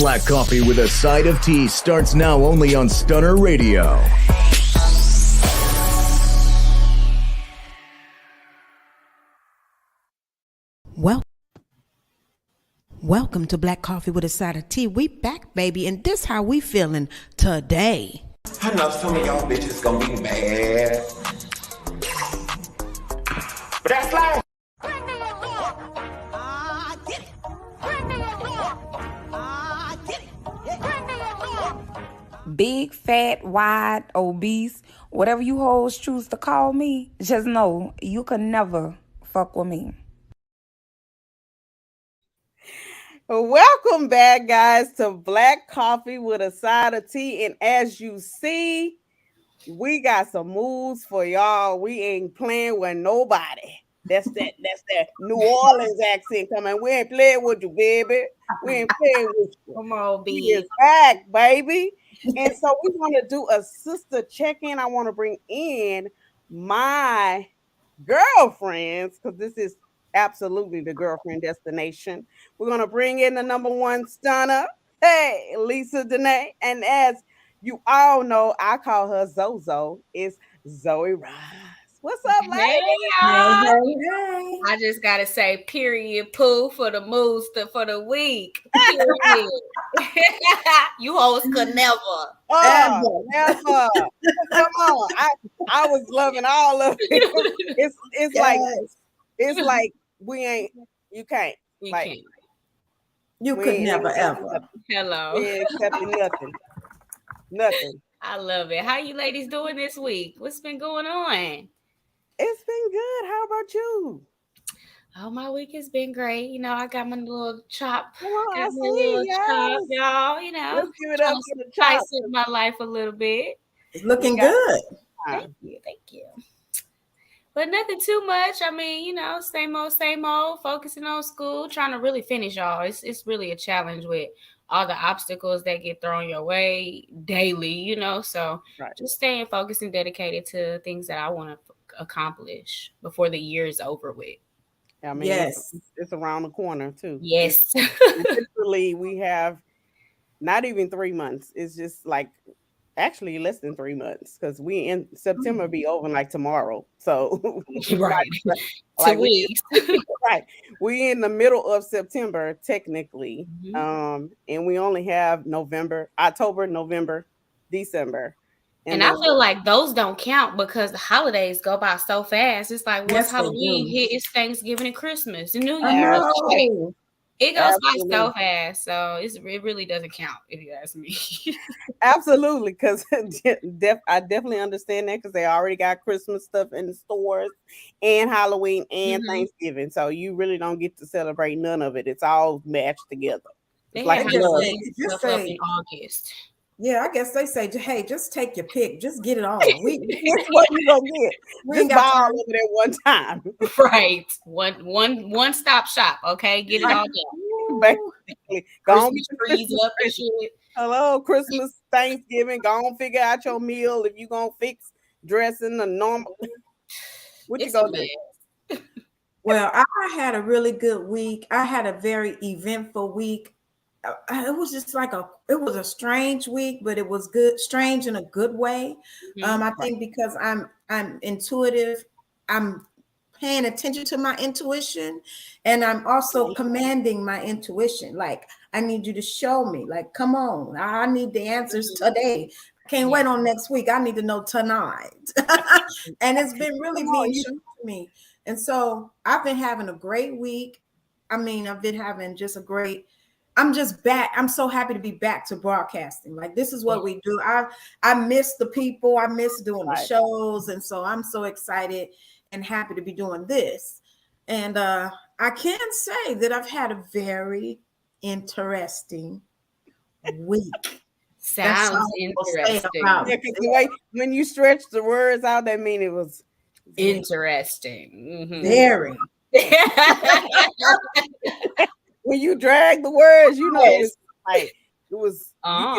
Black Coffee with a Side of Tea starts now only on Stunner Radio. Welcome to Black Coffee with a Side of Tea. We back, baby, and this how we feeling today. I know some of y'all bitches gonna be mad, but that's life. Big, fat, wide, obese, whatever you hoes choose to call me, just know you can never fuck with me. Welcome back, guys, to Black Coffee with a Side of Tea. And as you see, we got some moves for y'all. We ain't playing with nobody. That's that New Orleans accent coming. We ain't playing with you, baby. We ain't playing with you. Come on, B. He is back, baby. And so we want to do a sister check-in. I want to bring in my girlfriends, because this is absolutely the girlfriend destination. We're going to bring in the number one stunner, hey, Lisa Danae. And as you all know, I call her Zozo. It's Zoe Rise. What's up, lady? Hey, hey. I just gotta say, period, poo for the moose for the week. Period. You hoes could never. Never. Come on. I was loving all of it. It's yes. like we ain't. You can't. You like can't. You could never ever. Nothing. Hello. We ain't accepting nothing. Nothing. I love it. How you ladies doing this week? What's been going on? It's been good. How about you? Oh, my week has been great. You know, I got my little chop. I see, chop, y'all. You know, let's give it up for the chop. In my life a little bit. It's looking good. Thank you. But nothing too much. I mean, you know, same old. Focusing on school, trying to really finish, y'all. It's really a challenge with all the obstacles that get thrown your way daily. You know, so just staying focused and dedicated to things that I want to accomplish before the year is over with. I mean, yes, it's around the corner too. Yes. Literally, we have not even 3 months. It's just like actually less than 3 months, because we in September be over like tomorrow. So right, like 2 weeks. Right, we in the middle of September technically, and we only have October, November, December. And I feel like those don't count because the holidays go by so fast. It's like once Halloween hit, it's Thanksgiving and Christmas and New Year's. It goes by so fast. So it really doesn't count, if you ask me. Absolutely, because I definitely understand that, because they already got Christmas stuff in the stores and Halloween and Thanksgiving. So you really don't get to celebrate none of it. It's all matched together. They like just say in August. Yeah, I guess they say, hey, just take your pick. Just get it on. It's what you gonna get. Just buy all of it at one time. Right. One stop shop. Okay, get it all done. Basically, Christmas trees up and shit. Hello, Christmas, Thanksgiving. Go on, figure out your meal. If you gonna fix dressing the normal, what you gonna do? Well, I had a really good week. I had a very eventful week. It was just like it was a strange week, but it was good, strange in a good way. I think because I'm intuitive, I'm paying attention to my intuition, and I'm also commanding my intuition. Like, I need you to show me, like, come on, I need the answers today. I can't wait on next week. I need to know tonight. And it's been really being shown to me. And so I've been having a great week. I mean, I've been having just I'm just back. I'm so happy to be back to broadcasting. Like, this is what we do. I miss the people. I miss doing the shows. And so I'm so excited and happy to be doing this. And I can say that I've had a very interesting week. Sounds interesting. Yeah, when you stretch the words out, that means it was interesting. Very. When you drag the words, you know, it was I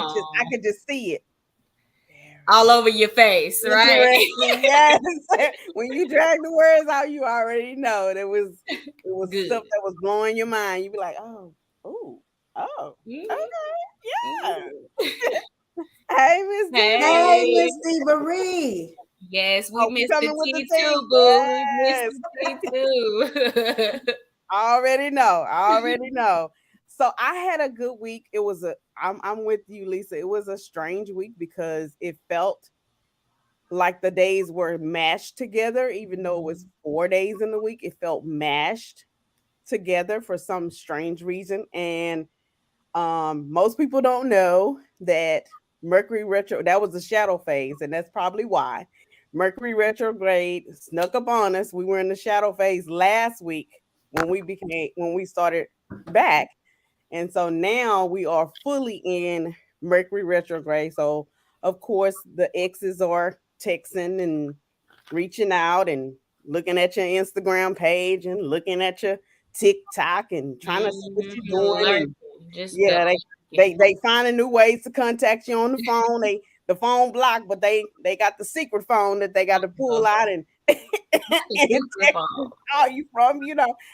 could just see it all over your face, right? Yes. When you drag the words out, you already know it was good stuff that was blowing your mind. You'd be like, okay. Yeah. Mhm. Hey, Miss Hey, D. Hey. Miss Diva Reed. Yes, we Oh, we missed the coming with the tea tea. too, boo. We missed Yes. the tea too. I already know. I already know. So I had a good week. I'm with you, Lisa. It was a strange week because it felt like the days were mashed together, even though it was 4 days in the week. It felt mashed together for some strange reason. And most people don't know that Mercury retro, that was the shadow phase, and that's probably why. Mercury retrograde snuck up on us. We were in the shadow phase last week when we started back. And so now we are fully in Mercury retrograde. So of course the exes are texting and reaching out and looking at your Instagram page and looking at your TikTok and trying to see what Mhm. you're doing. Lurking, And just the yeah, lurking. they finding new ways to contact you on the phone. The phone blocked, but they got the secret phone that they got to pull out and Not the and secret text phone. and call you from.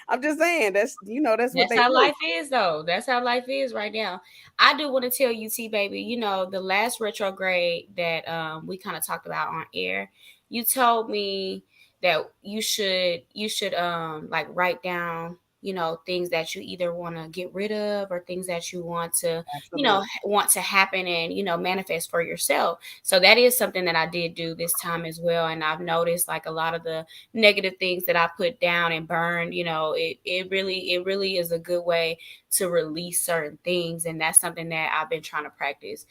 I'm just saying that's what That's they how do. life is, though. That's how life is right now. I do want to tell you, T baby, the last retrograde that we kind of talked about on air, you told me that you should like write down, things that you either want to get rid of or things that you want to, Absolutely. want to happen and, manifest for yourself. So that is something that I did do this time as well. And I've noticed like a lot of the negative things that I put down and burned, it really is a good way to release certain things. And that's something that I've been trying to practice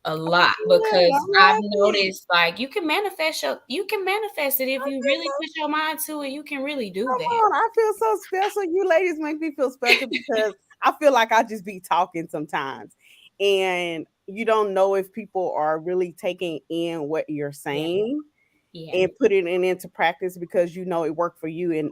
a Oh, lot good. because I'm I've happy. noticed like you can manifest it if you really put your mind to it. You can really do Come that. on, I feel so special. You ladies make me feel special because I feel like I just be talking sometimes. And you don't know if people are really taking in what you're Yeah. saying Yeah. and putting it into practice because you know it worked for you and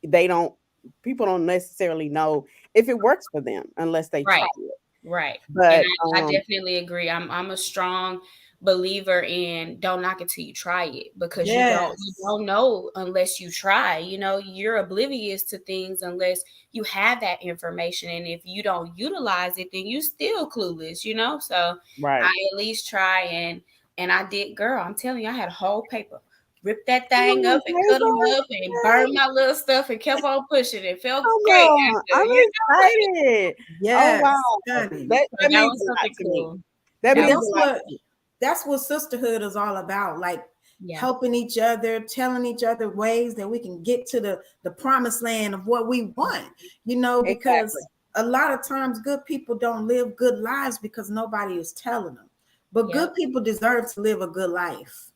they don't people don't necessarily know if it works for them unless they try Right. it. Right. And But I definitely agree. I'm a strong believer in don't knock it till you try it because you Yes. don't know unless you try. You're oblivious to things unless you have that information. And if you don't utilize it, then you still clueless. So I right. at least try and I did, girl. I'm telling you, I had a whole paper. Ripped that Come thing on, up and cut them Taylor. up and burned my little stuff and kept on pushing. It felt Come great on. after, I'm excited. Oh Yes, wow. honey. So That that means was a lot something to me. cool. That But That means was a lot to me. that's what sisterhood is all about. Like yeah. helping each other, telling each other ways that we can get to the promised land of what we want, Exactly. because a lot of times good people don't live good lives because nobody is telling them. But Yep. good people deserve to live a good life.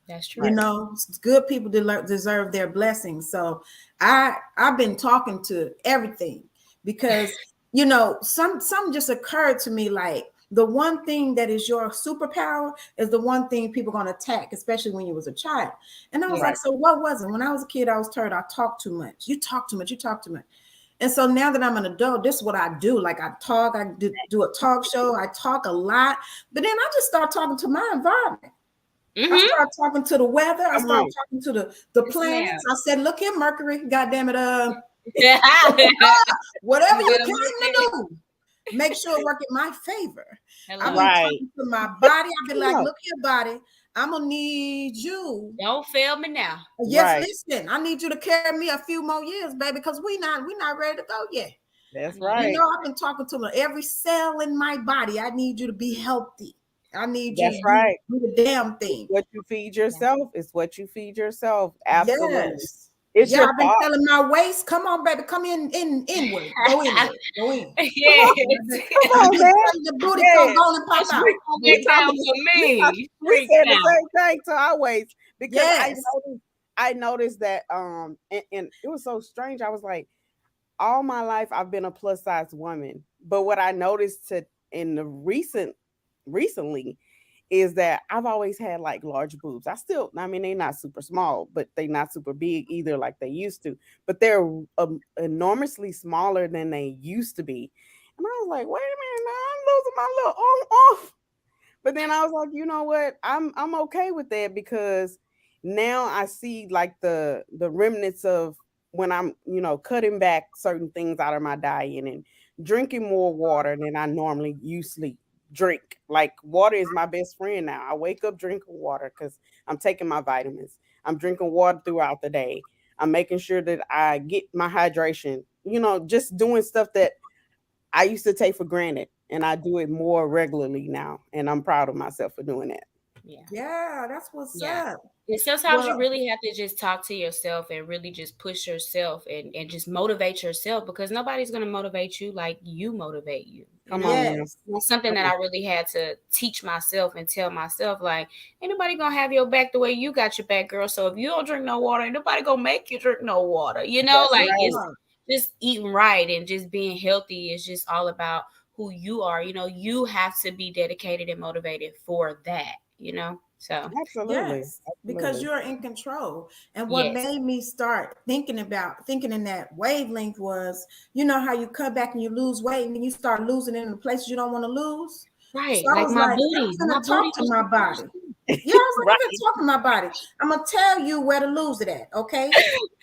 That's true. Right. Good people deserve their blessings. So I've been talking to everything because some just occurred to me, like the one thing that is your superpower is the one thing people are going to attack, especially when you was a child. And I was Yeah. like, Right. so what was it? When I was a kid, I was told I talk too much. You talk too much. You talk too much. And so now that I'm an adult, this is what I do. Like I talk, I do a talk show. I talk a lot, but then I just start talking to my environment. I Mm-hmm. start talking to the weather. I Come start on. talking to the Yes, ma'am. planets. I said, look here, Mercury, goddamn it, Yeah. whatever you Well, came to Mercury. do, make sure it work in my favor. I've Hello. been Right. talking to my body. I've been like, No. look here, body, I'm gonna need you. Don't fail me now. Yes, Right. listen, I need you to carry me a few more years, baby, because we not ready to go yet. That's Come on. right. I've been talking to every cell in my body. I need you to be healthy. I need you That's to Yeah. right. do the damn It's thing. what you feed Yeah. yourself. It's what you feed yourself. Absolutely. Yes. It's Yeah, your I've been thought. telling my waist, come on, baby, come in inward. Go inward. Go in. Come on. Yes. Come I've on, been man. telling the booty come Yeah. on and pop out. We, Shrink on we that Booty count come. talking. for We me. we Shrink said the count. same thing to our ways because Yes. I noticed that and it was so strange. I was like, all my life I've been a plus size woman, but what I noticed in the recently is that I've always had like large boobs. I mean, they're not super small, but they're not super big either, like they used to. But they're enormously smaller than they used to be. And I was like, wait a minute, now I'm losing my little off. But then I was like, you know what? I'm okay with that because now I see like the remnants of when I'm, cutting back certain things out of my diet and drinking more water than I normally usually drink. Like water is my best friend now. I wake up drinking water because I'm taking my vitamins. I'm drinking water throughout the day. I'm making sure that I get my hydration. Just doing stuff that I used to take for granted, and I do it more regularly now. And I'm proud of myself for doing that. Yeah. Yeah, that's what's Yeah. up. And sometimes you Well, really have to just talk to yourself and really just push yourself and just motivate yourself because nobody's going to motivate you like you motivate you. You Come know, on now. yes, it's something Come that on. I really had to teach myself and tell myself, like, ain't nobody going to have your back the way you got your back, girl. So if you don't drink no water, ain't nobody going to make you drink no water. You know, That's like right. it's yeah, just eating right and just being healthy is just all about who you are. You know, you have to be dedicated and motivated for that, you know? So. Absolutely. yes, because Absolutely. you're in control. And what Yes. made me start thinking in that wavelength was, you know how you cut back and you lose weight and then you start losing it in the places you don't want to lose. So Right. I Like was like, I'm my gonna booty talk to was my body. Yeah, I was like, I'm Right. gonna talk to my body. I'm gonna tell you where to lose it at. Okay,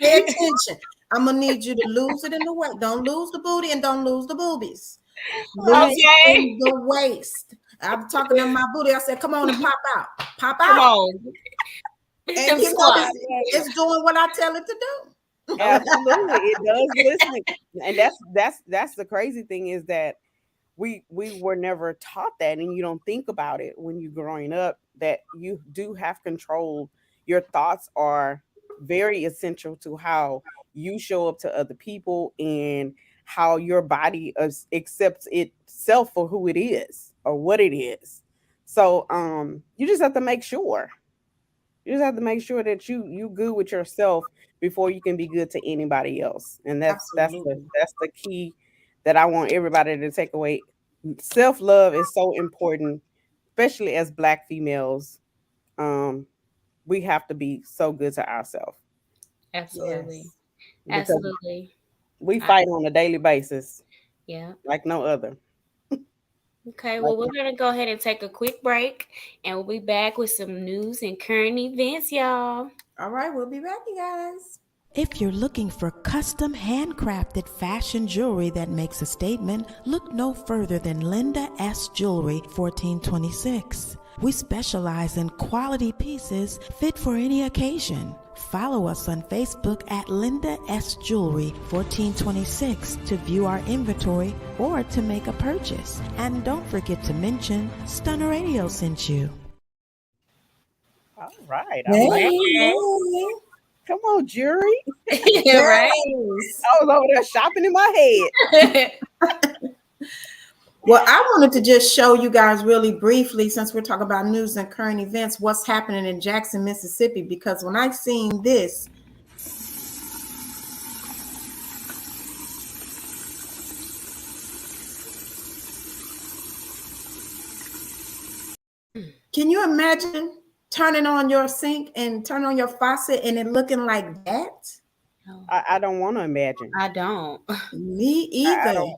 pay attention. I'm gonna need you to lose it in the weight. Don't lose the booty and don't lose the boobies. Lose Right. it okay. in the waist. I'm talking to my booty. I said, come on and pop Come out. on. Hit And them you know, squats. it's doing what I tell it to do. Absolutely. It does listen. And that's the crazy thing is that we were never taught that, and you don't think about it when you're growing up that you do have control. Your thoughts are very essential to how you show up to other people and how your body accepts itself for who it is or what it is. So you just have to make sure. You just have to make sure that you good with yourself before you can be good to anybody else. And Absolutely. that's the key that I want everybody to take away. Self-love is so important, especially as black females. Um, we have to be so good to ourselves Absolutely. Yes. because Absolutely. we I, fight on a daily basis yeah. like no other. Okay. Like Well, we're going to go ahead and take a quick break and we'll be back with some news and current events, y'all. All right, we'll be back, you guys. If you're looking for custom handcrafted fashion jewelry that makes a statement, look no further than Linda S. Jewelry 1426. We specialize in quality pieces fit for any occasion. Follow us on Facebook at Linda S. Jewelry 1426 to view our inventory or to make a purchase. And don't forget to mention Stunner Radio sent you. all right, I We like. Hey, back. hey. Come on, jury. Yeah, right. Yes. I was over there shopping in my head. Well, I wanted to just show you guys really briefly, since we're talking about news and current events, what's happening in Jackson, Mississippi. Because when I seen this, can you imagine turning on your sink and turn on your faucet and it looking like that? No, I don't want to imagine. I don't. Me I either. don't.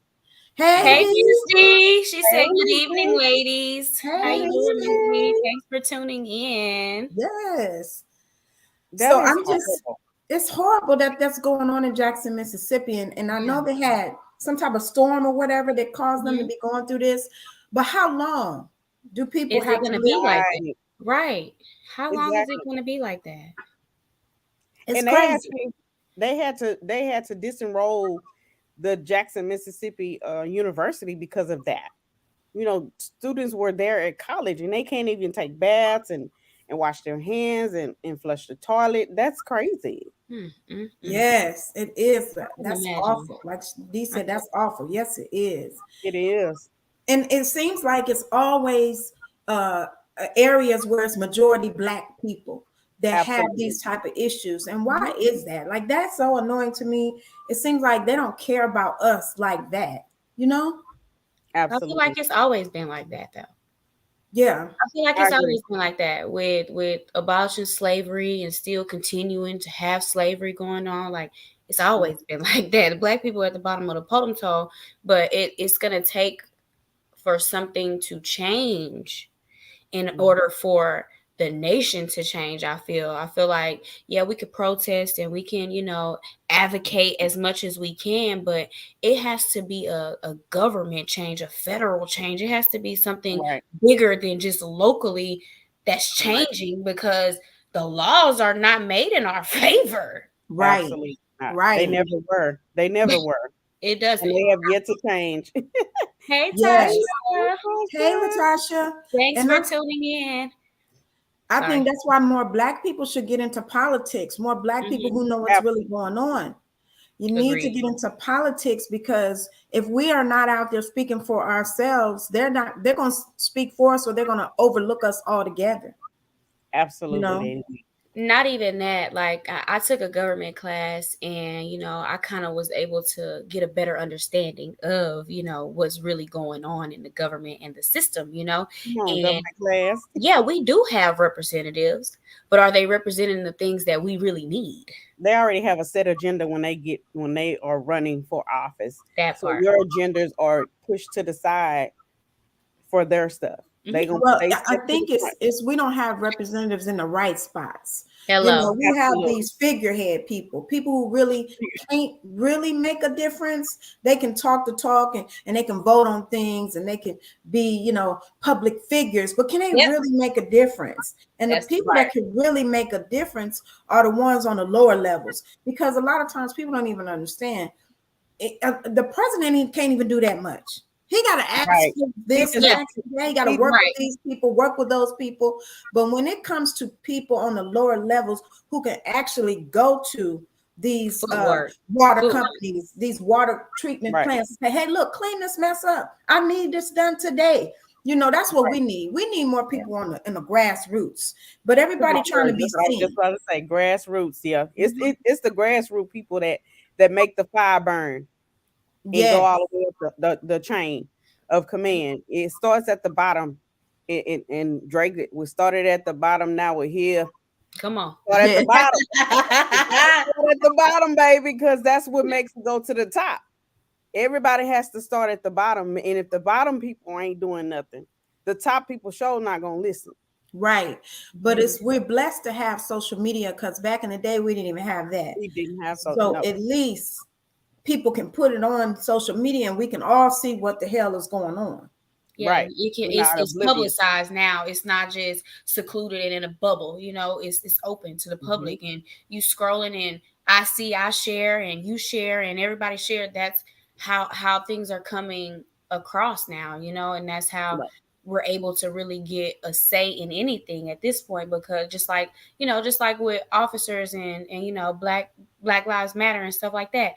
Hey, Hey, No. D. Miss D. She said, Hey, "Good Miss evening, D. ladies. How Hey, you Hey, doing, Miss Miss D? D. Thanks for tuning in." yes. That So is I'm just, horrible. it's horrible that that's going on in Jackson, Mississippi. And I Yeah. know they had some type of storm or whatever that caused them to Mhm. be going through this. But how long do people Is it have to gonna be live like like that? Right. Right. How long is it Exactly. gonna be like that? it's And they crazy? actually they had to disenroll the Jackson, Mississippi University because of that. Students were there at college and they can't even take baths and wash their hands and flush the toilet. That's crazy. Mm. Yes, it is. I can That's imagine. awful. Like Dee I said, can. that's awful. Yes, it is. It is. And it seems like it's always uh, areas where it's majority black people that have Absolutely. these type of issues. And why Mhm. is that? Like that's so annoying to me. It seems like they don't care about us like that. You know? I feel like Absolutely. it's always been like that, though. Yeah. I feel like I it's agree. always been like that with abolishing slavery and still continuing to have slavery going on. Like it's always been like that. The black people are at the bottom of the totem pole, but it's gonna take for something to change in Mhm. order for the nation to change. I feel like, yeah, we could protest and we can, advocate as much as we can, but it has to be a government change, a federal change. It has to be something Right. bigger than just locally that's changing, because the laws are not made in our favor. Right. Absolutely not. They Right. never were. They never were. It And doesn't. they have yet to change. Hey, Yes. Tasha. Hey, Latasha. Thanks And for tuning in. I Sorry. think that's why more Black people should get into politics, more Black people who know what's really going on. You need to Agreed. get into politics, because if we are not out there speaking for ourselves, they're going to speak for us, or they're going to overlook us altogether. Absolutely. Not even that. Like, I took a government class, and I kind of was able to get a better understanding of what's really going on in the government and the system. Come on, And government class. yeah, we do have representatives, but are they representing the things that we really need? They already have a set agenda when they are running for office. That So part. your agendas are pushed to the side for their stuff. They gonna Well, they I step to the think front. it's we don't have representatives in the right spots. Hello. We have Absolutely. these figurehead people who really can't really make a difference. They can talk the talk, and they can vote on things, and they can be, public figures, but can they Yep. really make a difference? And That's the people that can really make a difference are the ones on the lower levels, because a lot of times people don't even understand. The president can't even do that much. He got to ask Right. for this and Yeah. ask for that. He got to work with these people, work with those people. But when it comes to people on the lower levels who can actually go to these water companies, these water treatment plants, and say, hey, look, clean this mess up. I need this done today. That's what we need. We need more people in the grassroots. But everybody trying to be seen. Just about to say grassroots. Yeah, it's the grassroots people that make the fire burn and go all the way up the chain of command. It starts at the bottom. And Drake, we started at the bottom. Now we're here. Come on. Start at the bottom. Start at the bottom, baby, because that's what makes it go to the top. Everybody has to start at the bottom, and if the bottom people ain't doing nothing, the top people sure not gonna listen. Right. But we're blessed to have social media, because back in the day we didn't even have that. We didn't have so at least people can put it on social media, and we can all see what the hell is going on. Yeah, right. It's publicized now. It's not just secluded and in a bubble. It's open to the public, and you scrolling, and I share, and you share, and everybody share. That's how things are coming across now. And that's how we're able to really get a say in anything at this point, because just like with officers and Black Lives Matter and stuff like that,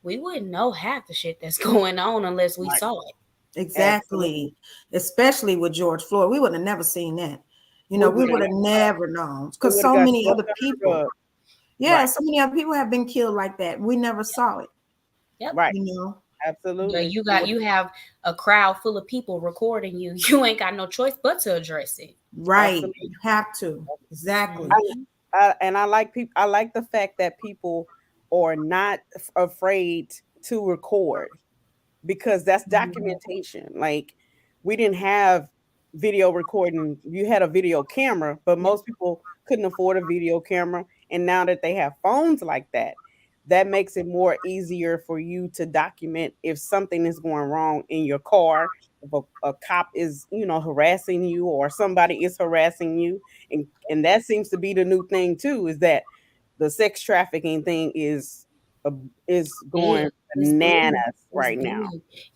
we wouldn't know half the shit that's going on unless we saw it. Exactly. Especially with George Floyd. We would have never seen that. We would have never known, because so many other people. Yeah, so many other people have been killed like that. We never saw it. Yep. Right. Absolutely. You have a crowd full of people recording you. You ain't got no choice but to address it. Right. Absolutely. You have to. Exactly. And I like the fact that people are not afraid to record, because that's documentation. Like, we didn't have video recording. You had a video camera, but most people couldn't afford a video camera. And now that they have phones like that, that makes it more easier for you to document if something is going wrong in your car, if a cop is, harassing you, or somebody is harassing you. And that seems to be the new thing too, is that the sex trafficking thing is going bananas right now.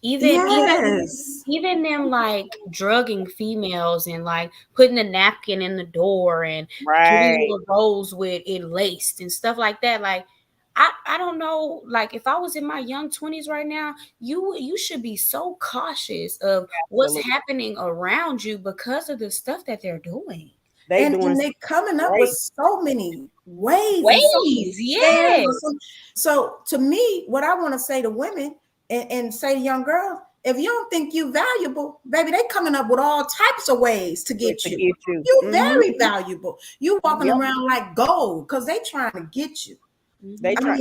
Even them, like, drugging females and like putting a napkin in the door and giving you a rose with it laced and stuff like that. Like, I don't know, like, if I was in my young 20s right now, you should be so cautious of what's happening around you because of the stuff that they're doing. And they coming up with so many ways. So to me, what I want to say to women and say to young girls, if you don't think you valuable, baby, they coming up with all types of ways to get you. You're very valuable. You walking around like gold, because they trying to get you. They try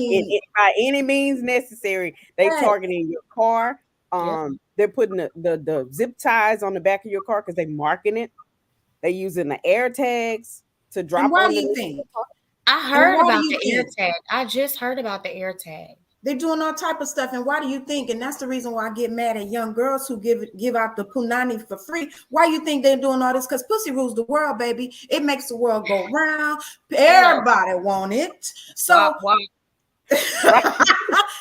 by any means necessary. They targeting your car. They're putting the zip ties on the back of your car because they marking it. They using the air tags to And drop why on do you the. think? I And heard why do about you the air think? tag. I just heard about the air tag. They're doing all type of stuff. And why do you think? And that's the reason why I get mad at young girls who give out the punani for free. Why you think they're doing all this? Because pussy rules the world, baby. It makes the world go round. Everybody want it. So, Wow. Right.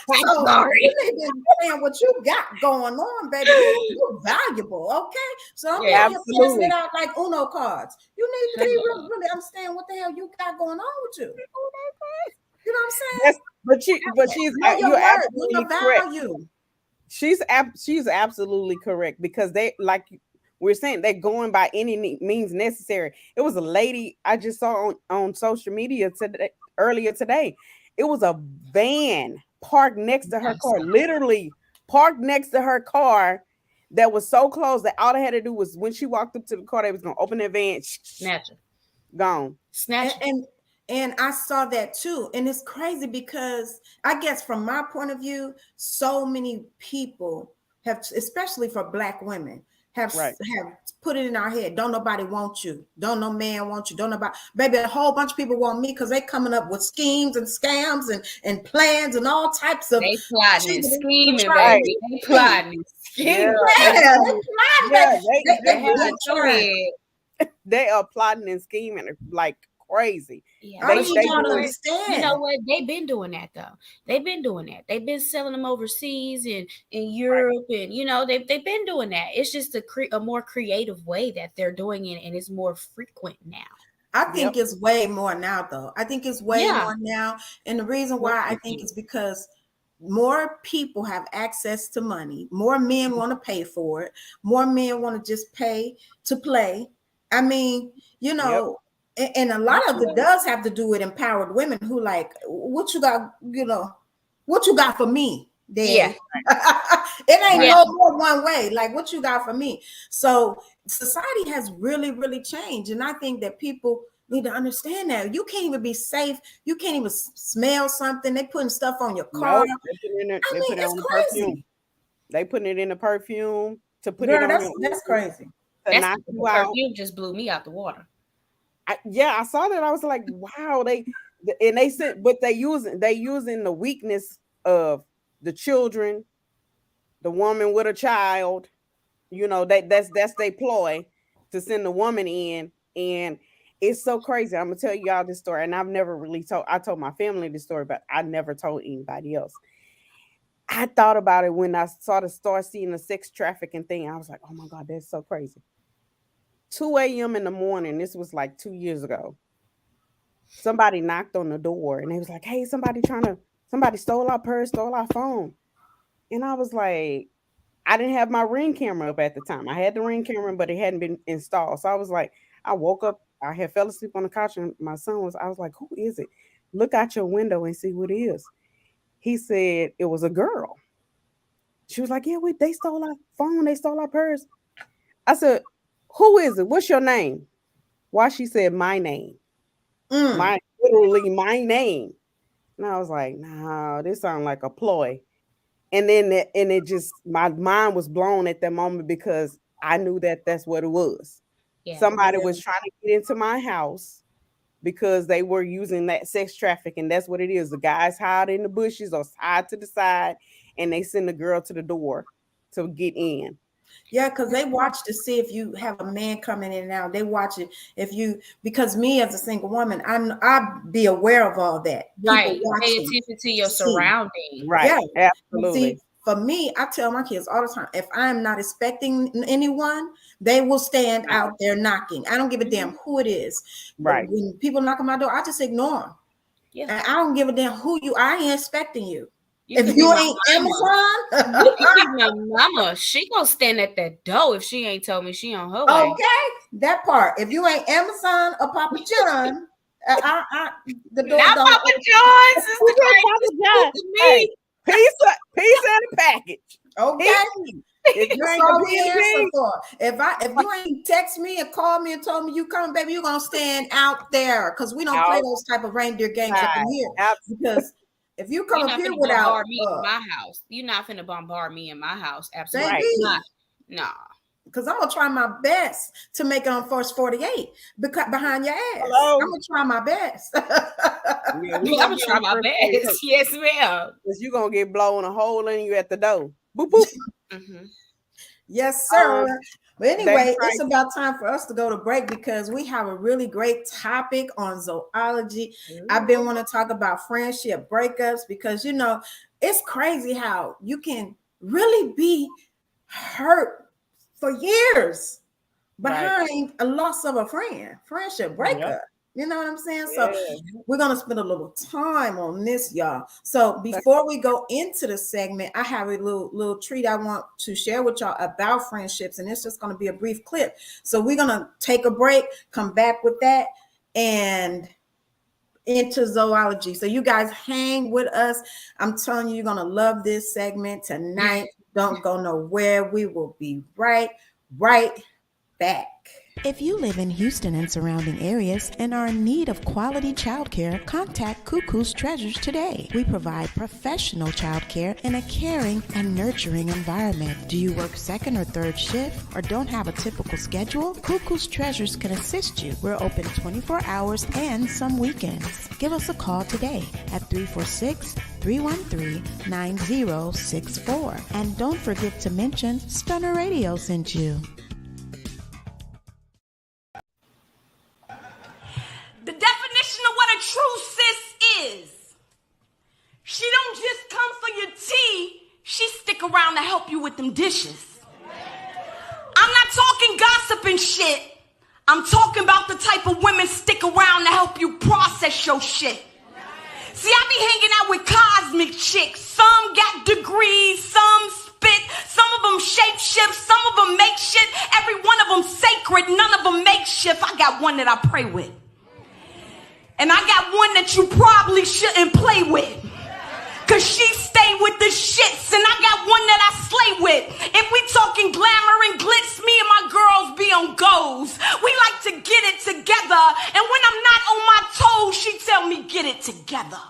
so Sorry. you need to understand what you got going on, baby. You're valuable, okay? So don't be Yeah, out here passing absolutely. it out like Uno cards. You need to be really understand what the hell you got going on with you. You know what I'm saying? But Know your you're worth, know absolutely your correct. value. She's absolutely correct because they, like we're saying, they're going by any means necessary. It was a lady I just saw on social media today, earlier today. It was a van parked next to her car, literally parked next to her car, that was so close that all they had to do was, when she walked up to the car, they was gonna open their van, Snatch it. gone. Snatch it. And I saw that too. And it's crazy because I guess from my point of view, so many people have, especially for Black women, Right. have put it in our head. Don't nobody want you. Don't no man want you. Don't nobody, baby, a whole bunch of people want me because they coming up with schemes and scams and plans and all types of They plotting and shit to scheming, try baby. to They get plotting and Yeah, scheming. Yeah, they absolutely. plotting, Yeah, baby. they They have. really Go trying. ahead. They are plotting and scheming like crazy. Yeah, I They but need you they y'all know to doing what? it You know understand. what? They've been doing that though. They've been doing that. They've been selling them overseas and in right. Europe, and they've been doing that. It's just a more creative way that they're doing it, and it's more frequent now. I Yep. think it's way more now, though. I think it's way Yeah, more now. And the reason more why I think frequent. is because more people have access to money. More men want to pay for it. More men want to just pay to play. I mean, Yep. and a lot of it does have to do with empowered women who like, what you got, what you got for me, Yeah, daddy? It ain't Right. yeah. no more one way. Like, what you got for me? So society has really, really changed. And I think that people need to understand that you can't even be safe. You can't even smell something. They putting stuff on your car. Nope. I They mean, put it it's on the perfume. crazy. They putting it in the perfume to put it Girl, on that's you crazy. to That's knock the you out. perfume just blew me out the water. Yeah, I saw that. I was like, wow. And they said, but they using the weakness of the children, the woman with a child. That's their ploy to send the woman in, and it's so crazy. I'm gonna tell y'all this story, and I've never really told. I told my family this story, but I never told anybody else. I thought about it when I start seeing the sex trafficking thing. I was like, oh my god, that's so crazy. 2 a.m. in the morning. This was like 2 years ago. Somebody knocked on the door, and they was like, "Hey, somebody stole our purse, stole our phone." And I was like, I didn't have my Ring camera up at the time. I had the Ring camera, but it hadn't been installed. So I was like, I woke up, I had fell asleep on the couch, and my son I was like, who is it? Look out your window and see who it is. He said it was a girl. She was like, yeah, they stole our phone, they stole our purse. I said, who is it? What's your name? Why? She said, my name. Mm. Literally my name. And I was like, nah, this sounds like a ploy. And then it just, my mind was blown at that moment because I knew that that's what it was. Yeah, Somebody was trying to get into my house because they were using that sex trafficking. That's what it is. The guys hide in the bushes or hide to the side, and they send the girl to the door to get in. Yeah, because they watch to see if you have a man coming in and out. They watch it if you, because me as a single woman, I be aware of all that. People right. Pay watching attention to your to see. surroundings. Right. Yeah. And see, Absolutely. for me, I tell my kids all the time, if I am not expecting anyone, they will stand Right. out there knocking. I don't give a Mhm. damn who it is. But Right. when people knock on my door, I just ignore them. Yeah, And I don't give a damn who you are. I ain't expecting you. you If could be you my ain't mama. Amazon, You could be my mama. She gonna stand at that door if she ain't told me she on her way. okay, that part. If you ain't Amazon or Papa John, the door Not don't Papa open. John's. Sister Who said Grace Papa is John? to Hey, me. pizza and a package. Okay, If you that's ain't all the we answer P&P, for. If you ain't text me and call me and told me you coming, baby, you gonna stand out there because we don't play those type of reindeer games up in here. Because if you come You're up not here finna without, bombard me in my house. You're not finna bombard me in my house. Absolutely right. not. baby, Nah. because I'm gonna try my best to make it on first 48 behind your ass. Hello? I'm gonna try my best. Yeah, I'm gonna try my best. Yes, ma'am. Because you're gonna get blown a hole in you at the door. Boop boop. Mm-hmm. Yes, sir. But anyway, it's about time for us to go to break because we have a really great topic on zoology. I've been wanting to talk about friendship breakups because, you know, it's crazy how you can really be hurt for years behind a loss of a friendship breakup. Yep. You know what I'm saying? Yeah. So we're going to spend a little time on this, y'all. So before we go into the segment, I have a little treat I want to share with y'all about friendships. And it's just going to be a brief clip. So we're going to take a break, come back with that, and into zoology. So you guys hang with us. I'm telling you, you're going to love this segment tonight. Don't go nowhere. We will be right back. If you live in Houston and surrounding areas and are in need of quality childcare, contact Cuckoo's Treasures today. We provide professional childcare in a caring and nurturing environment. Do you work second or third shift or don't have a typical schedule? Cuckoo's Treasures can assist you. We're open 24 hours and some weekends. Give us a call today at 346-313-9064. And don't forget to mention Stunner Radio sent you. The definition of what a true sis is. She don't just come for your tea, she stick around to help you with them dishes. I'm not talking gossip and shit. I'm talking about the type of women stick around to help you process your shit. See, I be hanging out with cosmic chicks. Some got degrees, some spit, some of them shape shift, some of them make shit. Every one of them sacred, none of them make shift. I got one that I pray with. And I got one that you probably shouldn't play with. Cause she stay with the shits. And I got one that I slay with. If we talking glamour and glitz, me and my girls be on goes. We like to get it together. And when I'm not on my toes, she tell me get it together.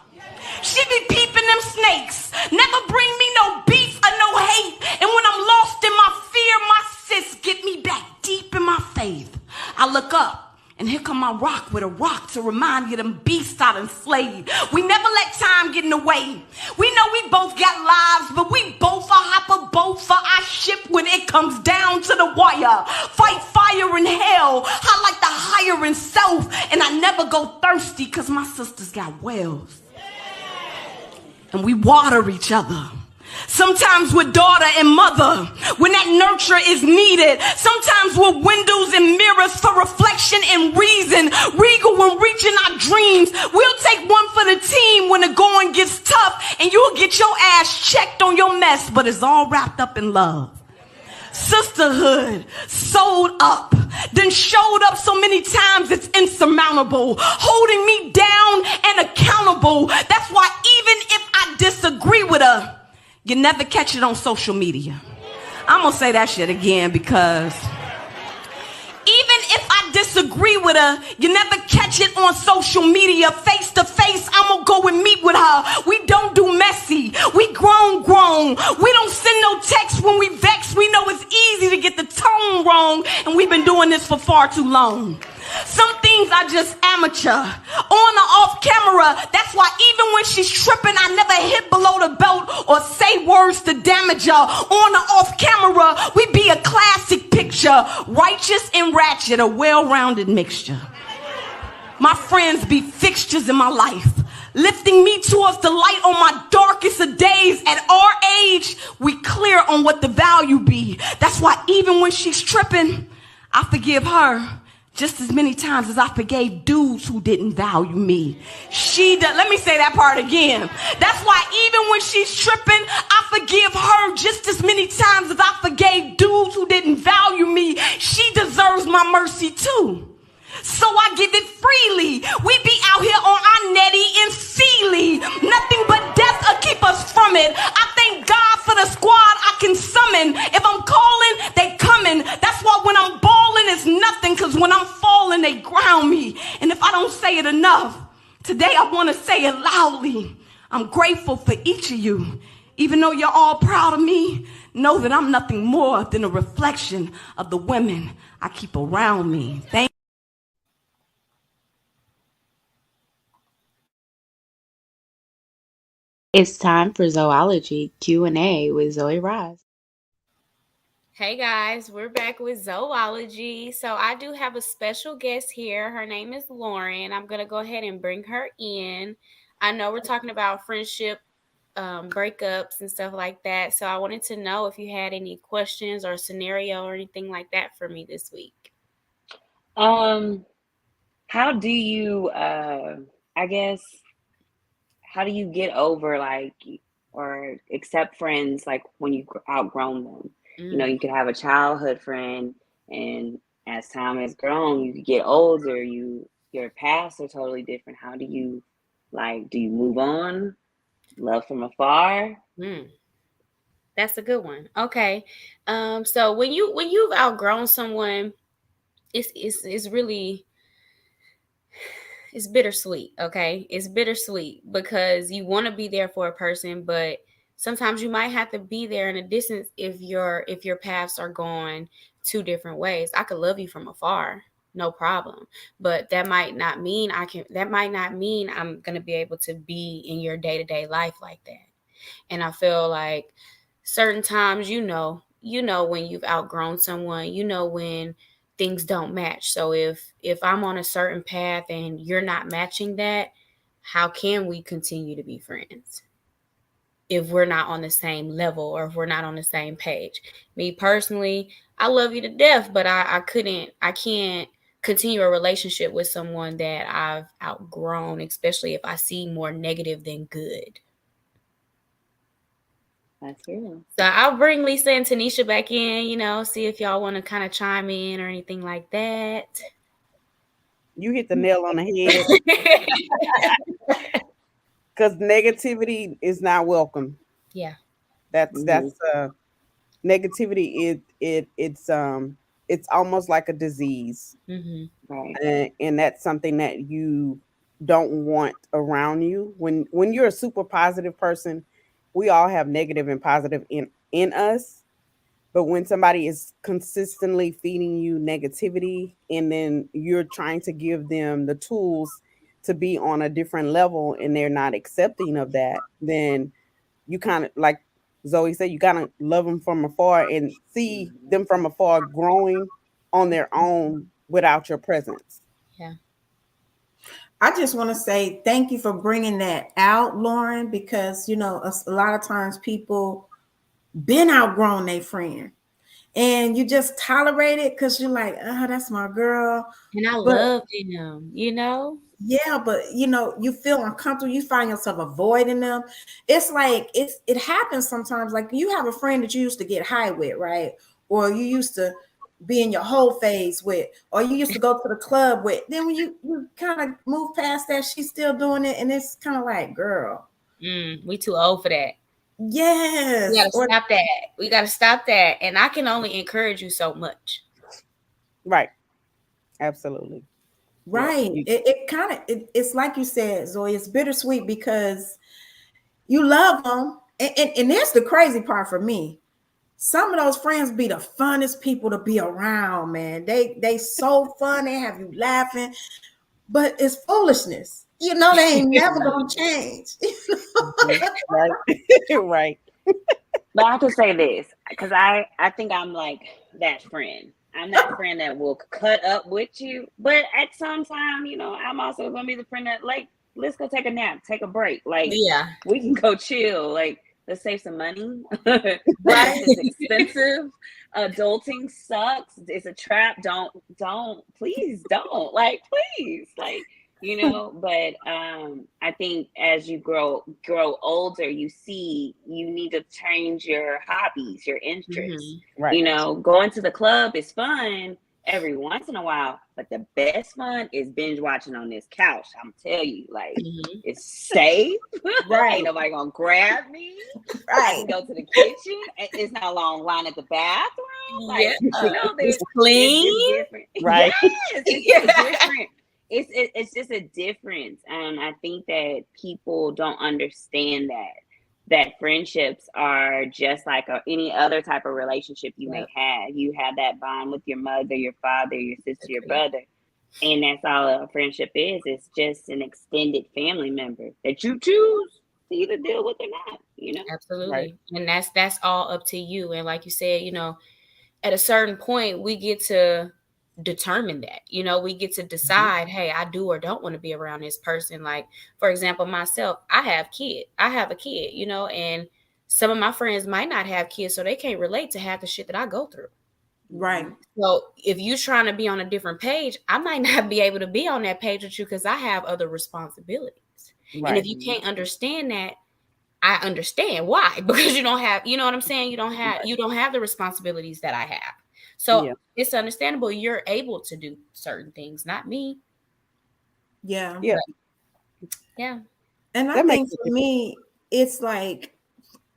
She be peeping them snakes. Never bring me no beef or no hate. And when I'm lost in my fear, my sis get me back deep in my faith. I look up. And here come my rock with a rock to remind you them beasts I enslaved. We never let time get in the way. We know we both got lives, but we both are hop a boat for our ship when it comes down to the wire. Fight fire in hell. I like the higher in self. And I never go thirsty because my sisters got wells. And we water each other. Sometimes with daughter and mother, when that nurture is needed. Sometimes with windows and mirrors for reflection and reason. Regal when reaching our dreams. We'll take one for the team when the going gets tough. And you'll get your ass checked on your mess, but it's all wrapped up in love. Sisterhood, sold up, then showed up so many times it's insurmountable, holding me down and accountable. That's why even if I disagree with her, you never catch it on social media. I'm gonna say that shit again because even if I disagree with her, you never catch it on social media. Face to face, I'm gonna go and meet with her. We don't do messy. We grown. We don't send no text when we vex. We know it's easy to get the tone wrong, and we've been doing this for far too long. Some things are just amateur. On or off camera, that's why even when she's tripping, I never hit below the belt or say words to damage her. On or off camera, we be a classic picture. Righteous and ratchet, a well-rounded mixture. My friends be fixtures in my life, lifting me towards the light on my darkest of days. At our age, we clear on what the value be. That's why even when she's tripping, I forgive her just as many times as I forgave dudes who didn't value me. Let me say that part again. That's why even when she's tripping, I forgive her just as many times as I forgave dudes who didn't value me. She deserves my mercy too. So I give it freely. We be out here on our Nettie and Feely. Nothing but death will keep us from it. I thank God for the squad I can summon. If I'm calling, they coming. That's why when I'm balling, it's nothing. Because when I'm falling, they ground me. And if I don't say it enough, today I want to say it loudly. I'm grateful for each of you. Even though you're all proud of me, know that I'm nothing more than a reflection of the women I keep around me. Thank It's time for Zoology Q&A with Zoe Roz. Hey guys, we're back with Zoology. So I do have a special guest here. Her name is Lauren. I'm going to go ahead and bring her in. I know we're talking about friendship breakups and stuff like that. So I wanted to know if you had any questions or scenario or anything like that for me this week. How do you I guess how do you get over or accept friends like when you outgrown them? You know, you could have a childhood friend, and as time has grown, you could get older, your paths are totally different. How do you do you move on? Love from afar? That's a good one. Okay. So when you've outgrown someone, it's really it's bittersweet. Okay, it's bittersweet because you want to be there for a person, but sometimes you might have to be there in a distance if your paths are going two different ways. I could love you from afar, no problem, but that might not mean I'm gonna be able to be in your day-to-day life like that. And I feel like certain times, when you've outgrown someone, when things don't match. So if I'm on a certain path and you're not matching that, how can we continue to be friends if we're not on the same level or if we're not on the same page? Me personally, I love you to death, but I can't continue a relationship with someone that I've outgrown, especially if I see more negative than good. That's real. So I'll bring Lisa and Tanisha back in, see if y'all want to kind of chime in or anything like that. You hit the nail on the head. Because negativity is not welcome. Yeah. That's negativity. It's almost like a disease. Right. And that's something that you don't want around you. When you're a super positive person, we all have negative and positive in us. But when somebody is consistently feeding you negativity and then you're trying to give them the tools to be on a different level and they're not accepting of that, then you kind of, like Zoe said, you gotta love them from afar and see them from afar growing on their own without your presence. Yeah. I just want to say thank you for bringing that out, Lauren, because a lot of times people been outgrown their friend and you just tolerate it because you're like, oh, that's my girl. And I But love them, yeah, but you feel uncomfortable. You find yourself avoiding them. It's like it happens sometimes. Like you have a friend that you used to get high with, right? Or you used to be in your whole phase with, or you used to go to the club with. Then when you kind of move past that, she's still doing it, and it's kind of like, girl, we too old for that. Yes. We gotta stop that. And I can only encourage you so much. Right. Absolutely. Right. Yeah. It's like you said, Zoe, it's bittersweet because you love them. And that's the crazy part for me. Some of those friends be the funnest people to be around, man. They so fun, they have you laughing, but it's foolishness. They ain't never gonna change. Right. Right. But I have to say this, because I think I'm like that friend. I'm that friend that will cut up with you, but at some time, I'm also gonna be the friend that let's go take a nap, take a break. We can go chill. Let's save some money. Right. It's expensive. Adulting sucks. It's a trap. Please don't. Please. But I think as you grow older, you see you need to change your hobbies, your interests. Right. Going to the club is fun every once in a while, but the best fun is binge watching on this couch. I'm telling you, it's safe. Right. Ain't nobody gonna grab me. Right. I can go to the kitchen. It's not a long line at the bathroom. It's clean. It's different. Right. Yes, it's different. It's just a difference. And I think that people don't understand that. that friendships are just like any other type of relationship you may Yep. have. You have that bond with your mother, your father, your sister, your Agreed. brother. And that's all a friendship is. It's just an extended family member that you choose to either deal with or not, you know? Absolutely. And that's all up to you. And like you said, at a certain point, we get to determine that. We get to decide, hey, I do or don't want to be around this person. Like, for example, myself, I have a kid, and some of my friends might not have kids, so they can't relate to half the shit that I go through. Right. So if you're trying to be on a different page, I might not be able to be on that page with you because I have other responsibilities. And if you can't understand that, I understand why, because you don't have, you know what I'm saying? You don't have the responsibilities that I have. So it's understandable you're able to do certain things, not me. Yeah. Yeah. Yeah. And I think for me, it's like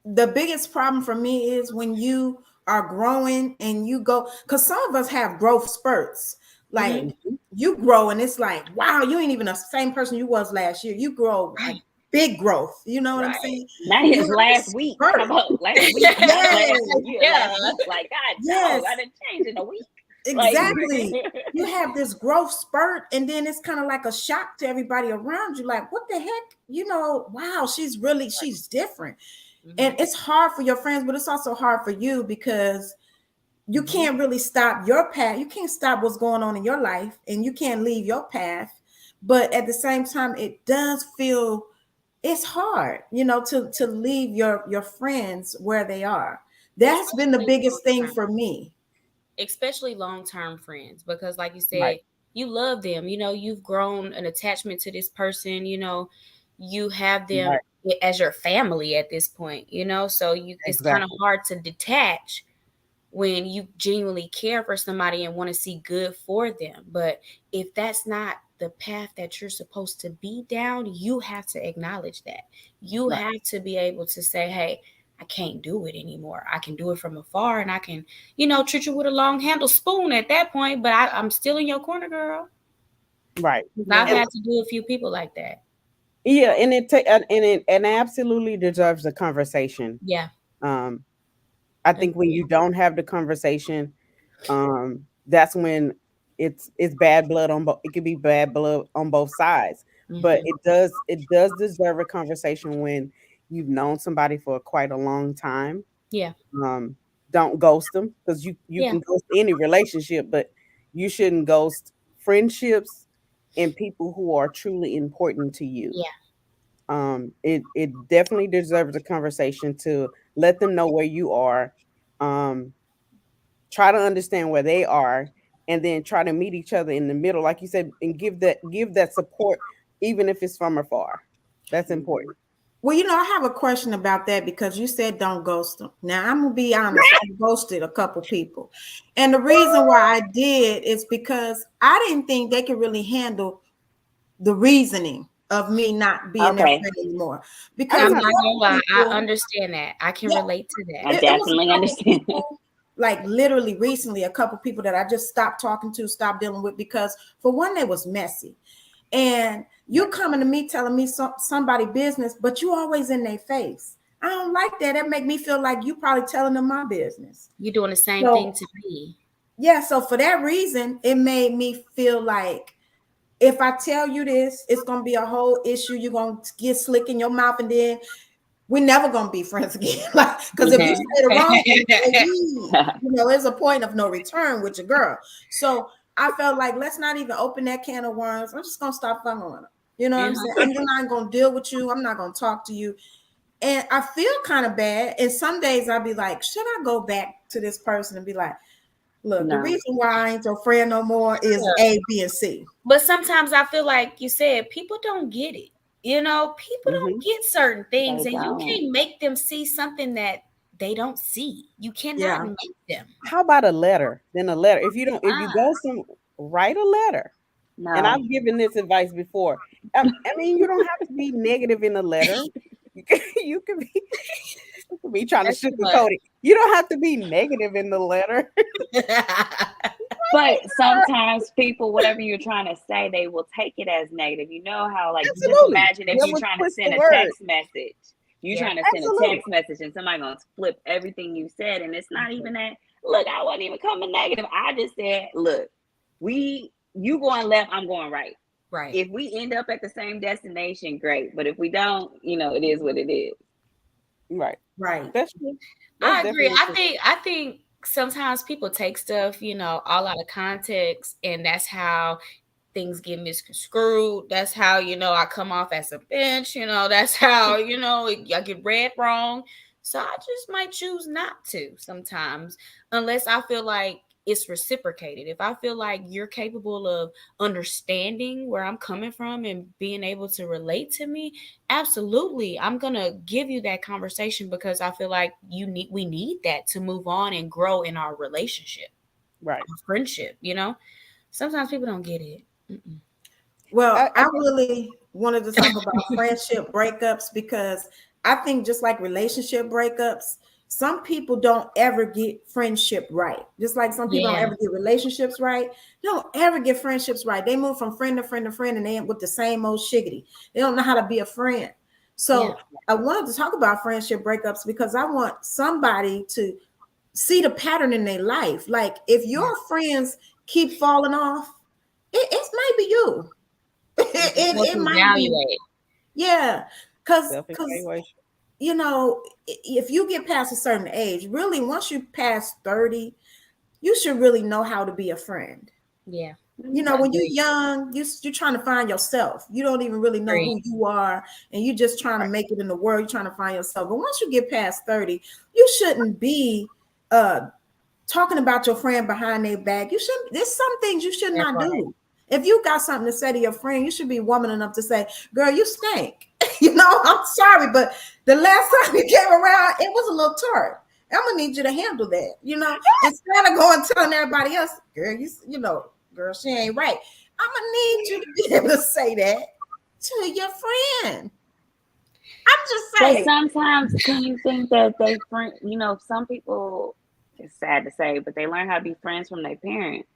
the biggest problem for me is when you are growing and you go, because some of us have growth spurts. Like you grow and it's like, wow, you ain't even the same person you was last year. You grow like big growth. You know what I'm saying? Not his last week. How about last week? Yes. Last year, last week. Like, God, no, I didn't change in a week. Exactly. You have this growth spurt, and then it's kind of like a shock to everybody around you. Like, what the heck? Wow, she's different. And it's hard for your friends, but it's also hard for you because you can't really stop your path. You can't stop what's going on in your life, and you can't leave your path. But at the same time, it does feel it's hard, to leave your friends where they are. That's been the biggest thing for me. Especially long-term friends, because like you said, you love them, you've grown an attachment to this person, you have them as your family at this point, so it's kind of hard to detach when you genuinely care for somebody and want to see good for them. But if that's not the path that you're supposed to be down, you have to acknowledge that. You have to be able to say, hey, I can't do it anymore. I can do it from afar, and I can, treat you with a long handle spoon at that point, but I'm still in your corner, girl. Right. I've had to do a few people like that. Yeah, and it absolutely deserves a conversation. Yeah. I think when you don't have the conversation, that's when it's bad blood on both. It could be bad blood on both sides, but it does deserve a conversation when you've known somebody for quite a long time. Yeah. Don't ghost them, because you can ghost any relationship, but you shouldn't ghost friendships and people who are truly important to you. Yeah. It definitely deserves a conversation to let them know where you are. Try to understand where they are, and then try to meet each other in the middle, like you said, and give that support, even if it's from afar. That's important. Well, I have a question about that because you said don't ghost them. Now, I'm going to be honest. I ghosted a couple people. And the reason why I did is because I didn't think they could really handle the reasoning of me not being their friend anymore. Because I'm not gonna lie, I understand that. I can relate to that. I definitely understand that. Like literally recently, a couple people that I just stopped talking to, stopped dealing with, because for one, they was messy. And you coming to me telling me somebody business, but you always in their face. I don't like that. That make me feel like you probably telling them my business. You're doing the same thing to me. Yeah. So for that reason, it made me feel like if I tell you this, it's going to be a whole issue. You're going to get slick in your mouth, and then we're never going to be friends again. Because if you say the wrong thing, there's a point of no return with your girl. So I felt like, let's not even open that can of worms. I'm just going to stop fucking with her. You know what I'm saying? I'm not going to deal with you. I'm not going to talk to you. And I feel kind of bad. And some days I'll be like, should I go back to this person and be like, look, the reason why I ain't your friend no more is A, B, and C. But sometimes I feel like you said, people don't get it. People don't get certain things, and you can't make them see something that they don't see. You cannot make them. How about a letter? Then a letter. If you go write a letter. No. And I've given this advice before. I mean, you don't have to be negative in a letter. You could be trying to sugarcoat it. You don't have to be negative in the letter. But sometimes people, whatever you're trying to say, they will take it as negative. You know how, like, just imagine if you're trying to send a text message You trying to send a text message and somebody gonna flip everything you said, and it's not even that. Look, I wasn't even coming negative. I just said, look, you going left, I'm going right. Right. If we end up at the same destination, great. But if we don't, it is what it is. Right. That's true. I agree. I think sometimes people take stuff, all out of context, and that's how things get misconstrued. That's how, I come off as a bitch, that's how, I get read wrong. So I just might choose not to sometimes, unless I feel like it's reciprocated. If I feel like you're capable of understanding where I'm coming from and being able to relate to me, absolutely, I'm gonna give you that conversation, because I feel like we need that to move on and grow in our relationship, right? Our friendship. Sometimes people don't get it. Mm-mm. Well, I really wanted to talk about friendship breakups, because I think just like relationship breakups, some people don't ever get friendship right. Just like some people don't ever get relationships right. They don't ever get friendships right. They move from friend to friend to friend, and they end with the same old shiggity. They don't know how to be a friend. So I wanted to talk about friendship breakups because I want somebody to see the pattern in their life. Like if your friends keep falling off, it might be you. It might be. Yeah. Because if you get past a certain age, really, once you pass 30, you should really know how to be a friend. Yeah. When you're young, you're trying to find yourself. You don't even really know who you are, and you're just trying to make it in the world. You're trying to find yourself. But once you get past 30, you shouldn't be talking about your friend behind their back. You shouldn't. There's some things you should not do. If you got something to say to your friend, you should be woman enough to say, girl, you stink. I'm sorry, but the last time you came around, it was a little tart. I'm gonna need you to handle that, instead of going telling everybody else, girl, girl, she ain't right. I'm gonna need you to be able to say that to your friend. I'm just saying. But sometimes, can you think that they friend? Some people, it's sad to say, but they learn how to be friends from their parents.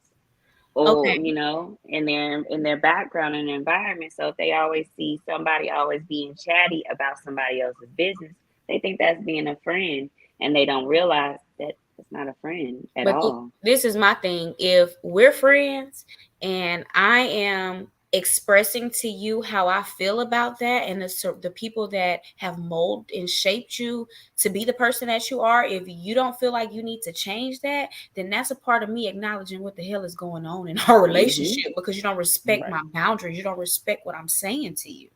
Or in their background and environment. So if they always see somebody always being chatty about somebody else's business, they think that's being a friend, and they don't realize that it's not a friend at all. This is my thing. If we're friends and I am expressing to you how I feel about that, and the people that have molded and shaped you to be the person that you are, if you don't feel like you need to change that, then that's a part of me acknowledging what the hell is going on in our relationship, because you don't respect my boundaries. You don't respect what I'm saying to you.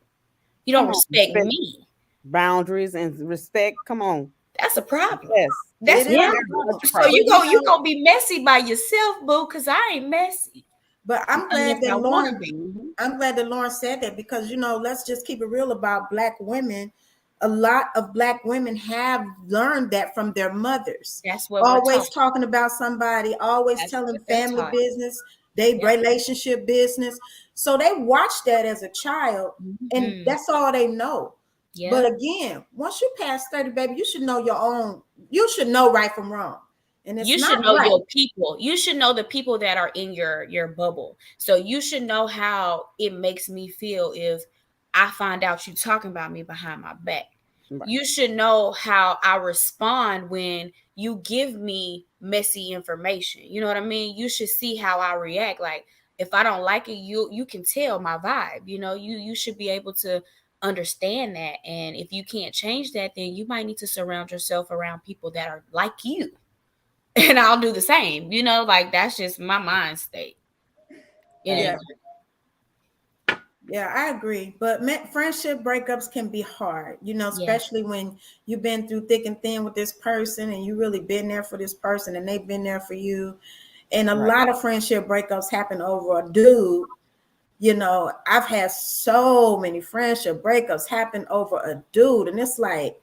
You don't respect me. Boundaries and respect. Come on. That's a problem. Yes. That's so you gonna be messy by yourself, boo, because I ain't messy. But I'm glad that Lauren said that, because let's just keep it real about Black women. A lot of Black women have learned that from their mothers. That's what always talking about somebody, always telling family business, their relationship business. So they watch that as a child, and that's all they know. Yeah. But again, once you pass 30, baby, you should know your own. You should know right from wrong. And you should know your people. You should know the people that are in your bubble. So you should know how it makes me feel if I find out you talking about me behind my back. Right. You should know how I respond when you give me messy information. You know what I mean? You should see how I react. Like if I don't like it, you can tell my vibe. You should be able to understand that. And if you can't change that, then you might need to surround yourself around people that are like you. And I'll do the same, like that's just my mind state. Yeah, I agree. But friendship breakups can be hard, especially when you've been through thick and thin with this person, and you really been there for this person, and they've been there for you. And a lot of friendship breakups happen over a dude. I've had so many friendship breakups happen over a dude, and it's like,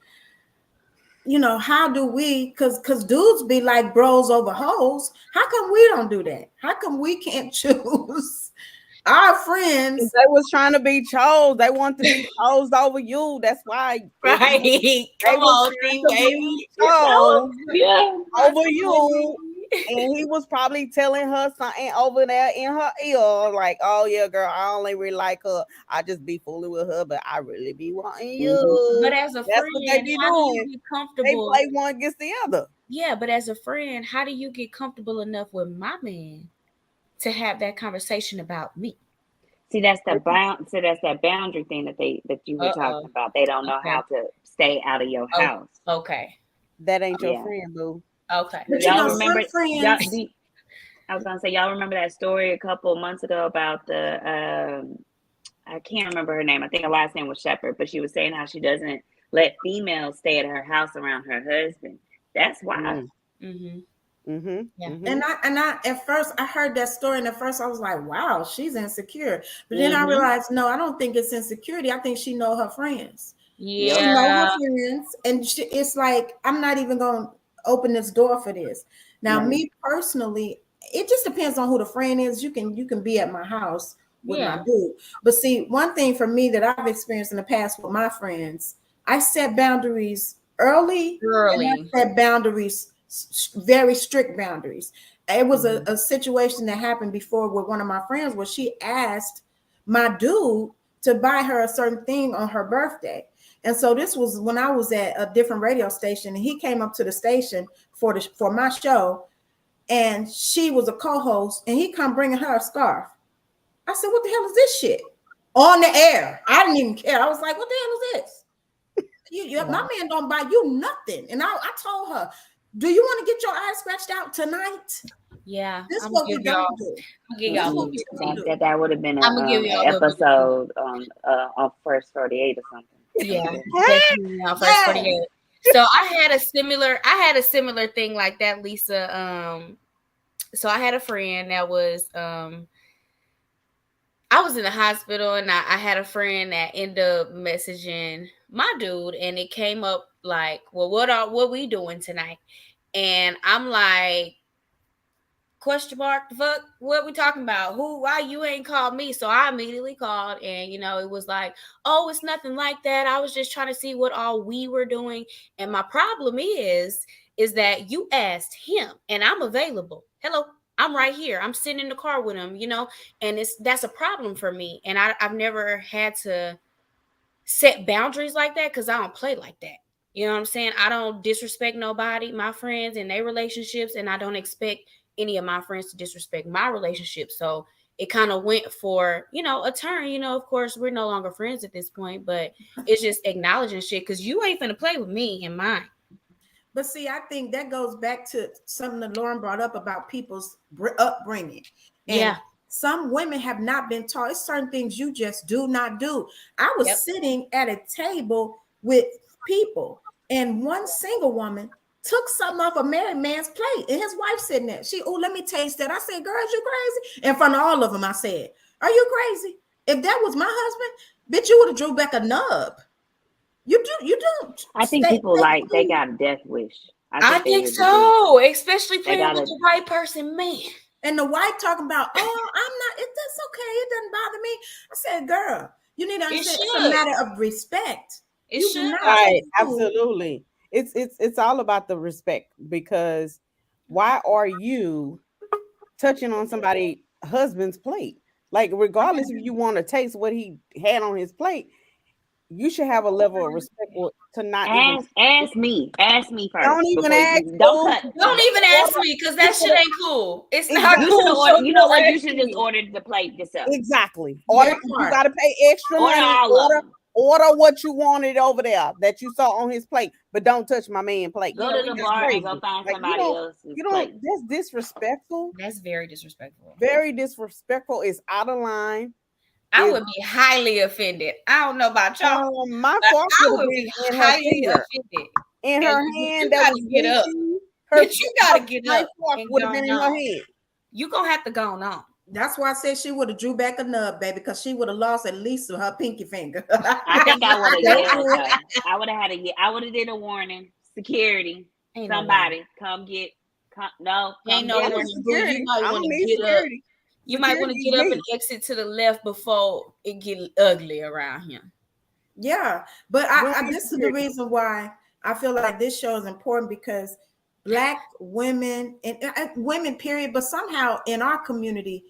how do we, because dudes be like bros over hoes. How come we don't do that? How come we can't choose our friends? They was trying to be chose. They want to be chose over you. That's why. Right. Come on, baby. Over you. And he was probably telling her something over there in her ear, like, "Oh yeah, girl, I only really like her. I just be fooling with her, but I really be wanting you." But as a That's what they friend, be how do you doing. get They comfortable? play one against the other. Yeah, but as a friend, how do you get comfortable enough with my man to have that conversation about me? See, that's the bound. So that's that boundary thing that you were talking Uh-oh. about. They don't know Okay. how to stay out of your Oh, house. okay. That ain't your Yeah. friend, boo. Okay. But Y'all some remember? Y'all, friends, I was gonna say, y'all remember that story a couple of months ago about the I can't remember her name. I think her last name was Shepherd, but she was saying how she doesn't let females stay at her house around her husband. That's why. Mm-hmm. Mm-hmm. Yeah. Mm-hmm. and I at first I heard that story, and at first I was like, wow, she's insecure. But then I Mm-hmm. realized, no, I don't think it's insecurity. I think she know her friends. She Yep. know her Yeah. friends, and it's like, I'm not even going to open this door for this. Now, Right. me personally, it just depends on who the friend is. You can be at my house with my Yeah. dude, but see, one thing for me that I've experienced in the past with my friends, I set boundaries early, and Early. I set boundaries, very strict boundaries. It was Mhm. a situation that happened before with one of my friends where she asked my dude to buy her a certain thing on her birthday. And so this was when I was at a different radio station, and he came up to the station for my show, and she was a co-host, and he come bringing her a scarf. I said, "What the hell is this shit?" On the air, I didn't even care. I was like, "What the hell is this? My man don't buy you nothing." And I told her, "Do you want to get your eyes scratched out tonight? Yeah. This is I'm gonna what we give y'all. don't do. I'm gonna give This y'all is a what little we bit of don't tea. do." That would have been I'm gonna give a y'all a little bit of tea. episode on First 48 or something. Yeah, definitely on first 48. So I had a similar thing like that, Lisa. So I had a friend that was I was in the hospital, and I had a friend that ended up messaging my dude, and it came up like, well, what we doing tonight? And I'm like, question mark, the fuck, what we talking about? Why you ain't called me? So I immediately called, and it was like, oh, it's nothing like that. I was just trying to see what all we were doing. And my problem is that you asked him, and I'm available. Hello, I'm right here. I'm sitting in the car with him, and that's a problem for me. And I've never had to set boundaries like that because I don't play like that. You know what I'm saying? I don't disrespect nobody, my friends and their relationships, and I don't expect any of my friends to disrespect my relationship. So it kind of went for, a turn. Of course, we're no longer friends at this point, but it's just acknowledging shit because you ain't finna play with me and mine. But see, I think that goes back to something that Lauren brought up about people's upbringing. And Yeah. some women have not been taught. It's certain things you just do not do. I was Yep. sitting at a table with people, and one single woman took something off a married man's plate, and his wife sitting there. Let me taste that. I said, "Girl, you crazy?" In front of all of them, I said, "Are you crazy? If that was my husband, bitch, you would have drew back a nub." You don't I think people like they got a death wish. I think they think really do. so, especially They playing got with a the right person, man. And the wife talking about, "Oh, I'm not, that's okay. It doesn't bother me." I said, "Girl, you need to It understand it's a should. matter of respect. It You do should. not take Right, food." absolutely. It's all about the respect, because why are you touching on somebody's husband's plate? Like, regardless if you want to taste what he had on his plate, you should have a level of respect to not even ask me don't first even before ask, you don't boo. cut. Don't even ask Order, me because that shit ain't cool. It's not You should exactly, have cool. ordered. So You know what? You don't ask should just me. order the plate yourself. exactly. Order, That you part. got to pay extra Order money. all of them. Order what you wanted over there that you saw on his plate, but don't touch my man plate. Go Yeah, to we the That's bar different. and go crazy. find Like, somebody else's you plate. don't. That's disrespectful. That's very disrespectful. Very disrespectful. It's out of line. I would be highly offended. I don't know about y'all, My but fork I would have would been be in her highly finger, offended. in And her you hand that gotta was get up. bleeding. You gotta get My up fork and would go have been in her on. hand. You gonna have to go on. That's why I said she would have drew back a nub, baby, because she would have lost at least her pinky finger. I think I would have That's yelled it. though. I would have had a. I would have did a warning. Security. Ain't no Somebody come get. Come Ain't no I get need her. warning, boo. You security. might I'm want gonna to need get up. security. You might want to Security get up is and me. exit to the left before it get ugly around here. Yeah, but We don't need this is the security. reason why I feel like this show is important, because Black women and women, period. But somehow in our community,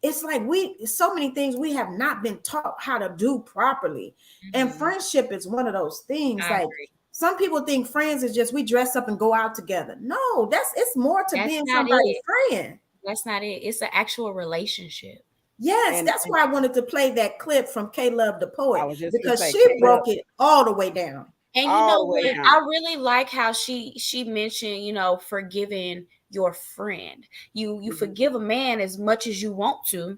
it's like so many things we have not been taught how to do properly. And friendship is one of those things. I Like agree. some people think friends is just we dress up and go out together. No, it's more to That's being not somebody's it. friend. That's not it. It's an actual relationship. Yes, And that's why I wanted to play that clip from K Love the I Poet, was just gonna because say, she broke it all the way down. And you all know the way what? down. I really like how she mentioned, forgiving your friend. You forgive a man as much as you want to,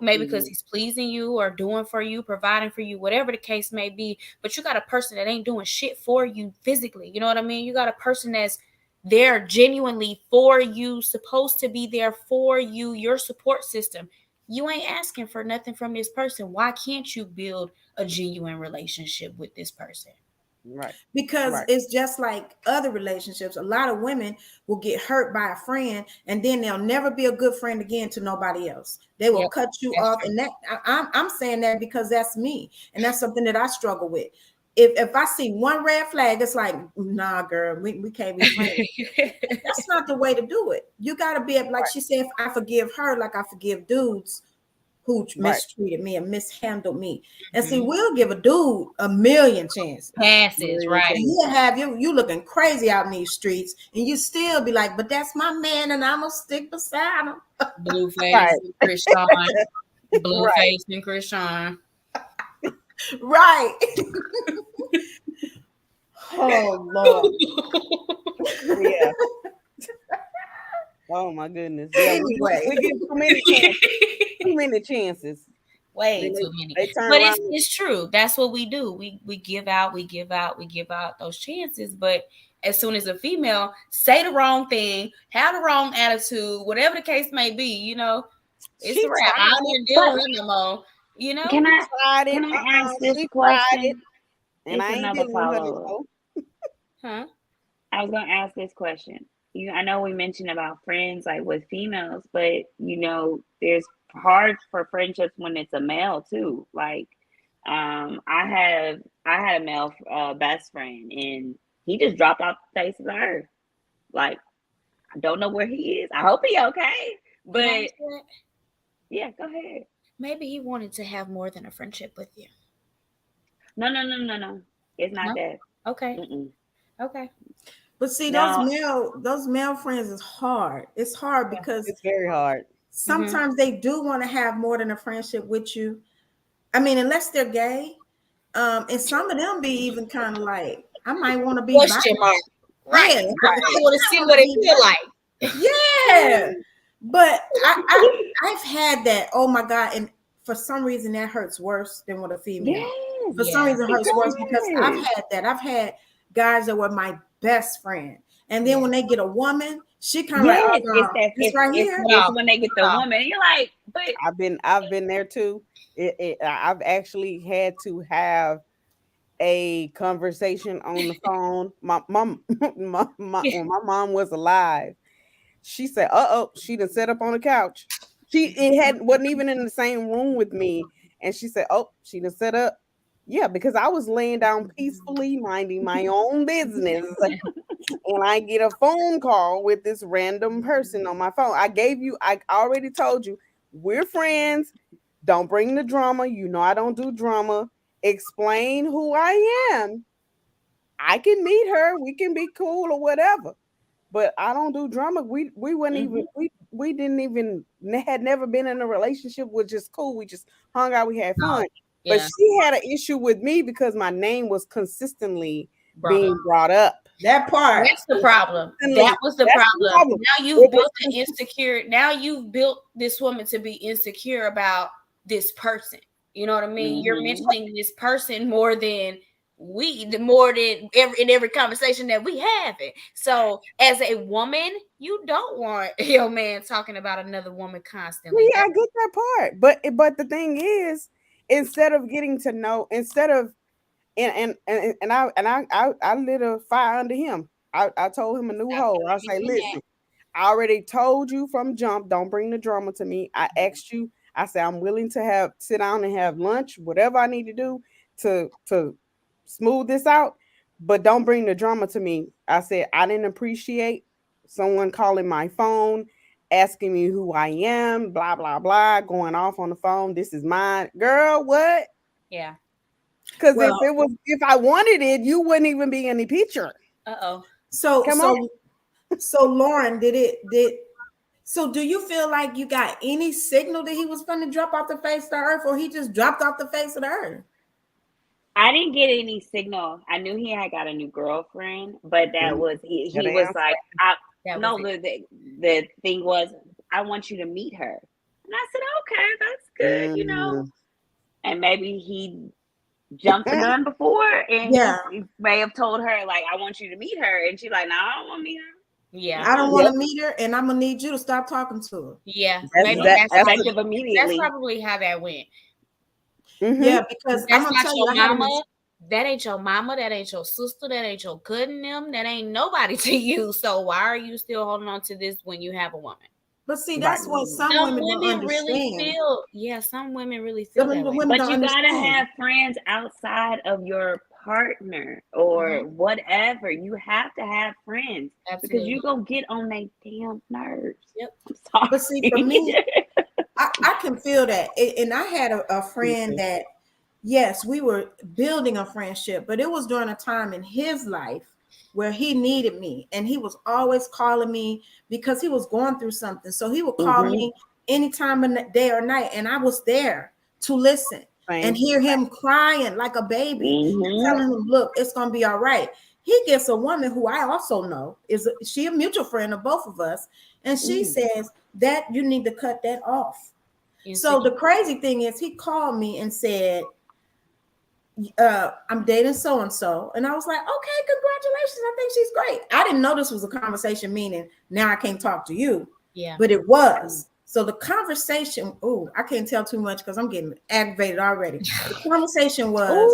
maybe because he's pleasing you or doing for you, providing for you, whatever the case may be. But you got a person that ain't doing shit for you physically. You know what I mean? You got a person that's there genuinely for you, supposed to be there for you, your support system. You ain't asking for nothing from this person. Why can't you build a genuine relationship with this person? Right. Because Right. it's just like other relationships. A lot of women will get hurt by a friend, and then they'll never be a good friend again to nobody else. They will Yep, cut you that's off, true. and I'm saying that because that's me, and that's something that I struggle with. If I see one red flag, it's like, nah, girl, we can't be friends. That's not the way to do it. You got to be able, like she said, if I forgive her, like I forgive dudes who Right. mistreated me and mishandled me. And see, we'll give a dude a million chances. Passes, right? And he'll have you looking crazy out in these streets, and you still be like, but that's my man, and I'm gonna stick beside him. Blueface Right. and Krishan. Right. Blueface and Krishan. Right. Oh Lord. Yeah. Oh my goodness. Yeah, Anyway. we give too many chances. Too many chances. Way Then too many. they turn But around. it's true. That's what we do. We give out, we give out, we give out those chances. But as soon as a female say the wrong thing, have the wrong attitude, whatever the case may be, it's She a wrap. I tried don't it. even deal with her no more. Can I Tried it. can I ask this She tried it. question? And It's I ain't another dealing with her follow up. no more. Huh? I was gonna ask this question. I know we mentioned about friends like with females, but there's hard for friendships when it's a male too. Like, I had a male best friend, and he just dropped off the face of the earth. Like, I don't know where he is. I hope he okay. Can I But answer that? yeah, go ahead. Maybe he wanted to have more than a friendship with you. No. It's not No? that. Okay. Mm-mm. Okay. But see, No. those male friends is hard. It's hard because It's very hard. sometimes they do want to have more than a friendship with you. I mean, unless they're gay. And some of them be even kind of like, I might want to be bi. Question mark. Right. Yeah, I want to I see wanna what it be feel bi. like. Yeah. But I've had that. Oh my God. And for some reason that hurts worse than with a female. Yes, For some Yeah. reason it it hurts worse because I've does. had that. I've had guys that were my best friend. And then when they get a woman, she kind of like, oh Yes, it's no, that. this right here. It's when they get the No. woman. You're like, but I've been there too. I've actually had to have a conversation on the phone. My mom, when my mom was alive, she said, "Uh-oh, she done set up on the couch." Wasn't even in the same room with me, and she said, "Oh, she done set up." Yeah, because I was laying down peacefully, minding my own business, and I get a phone call with this random person on my phone. I already told you, we're friends. Don't bring the drama. You know I don't do drama. Explain who I am. I can meet her. We can be cool or whatever. But I don't do drama. We wouldn't even we didn't even had never been in a relationship. We're just cool. We just hung out. We had fun. But Yeah. she had an issue with me because my name was consistently Brought being up. brought up. That part. That's the problem. Consistently. That was the That's the problem. problem. Now you've It was built an insecure. Now you've built this woman to be insecure about this person. You know what I mean? You're mentioning this person more than in every conversation that we have it. So as a woman, you don't want your man talking about another woman constantly. Yeah, I get that part. But the thing is, instead of getting to know, instead of I lit a fire under him. I told him a new Stop hole. I say, doing that. listen, I already told you from jump, don't bring the drama to me. I asked you, I said I'm willing to sit down and have lunch, whatever I need to do to smooth this out, but don't bring the drama to me. I said I didn't appreciate someone calling my phone, asking me who I am, blah blah blah, going off on the phone. This is mine, girl. What? Yeah. Because Well, if I wanted it, you wouldn't even be in the picture. Uh-oh. so Come on. so Lauren, so do you feel like you got any signal that he was going to drop off the face of the earth, or he just dropped off the face of the earth? I didn't get any signal. I knew he had got a new girlfriend, but that was he was Damn. like, That no, was it. the thing was, I want you to meet her. And I said, okay, that's good, you know. And maybe he jumped the gun before, and Yeah. he may have told her, like, I want you to meet her. And she's like, no, I don't want to meet her. Yeah. I don't want to meet her, and I'm gonna need you to stop talking to her. Yeah. That's- Maybe that- that's Effective immediately. probably how that went. Yeah, because I'm That's gonna not tell you, your I had a mama. That ain't your mama. That ain't your sister. That ain't your cousin. Them. That ain't nobody to you. So why are you still holding on to this when you have a woman? But see, that's what some women don't really understand. feel. Yeah, some women really feel that way. Women But don't you gotta understand. have friends outside of your partner or whatever. You have to have friends because you gonna get on their damn nerves. Yep. I'm sorry. But see, for me, I can feel that. And I had a friend that, yes, we were building a friendship, but it was during a time in his life where he needed me, and he was always calling me because he was going through something. So he would call me anytime of the day or night, and I was there to listen and hear him crying like a baby, and telling him, look, it's gonna be all right. He gets a woman who I also know she a mutual friend of both of us, and she says that you need to cut that off. So the crazy thing is, he called me and said, I'm dating so and so, and I was like, okay, congratulations, I think she's great. I didn't know this was a conversation, meaning now I can't talk to you. Yeah, but it was. So the conversation, I can't tell too much because I'm getting aggravated already. The conversation was,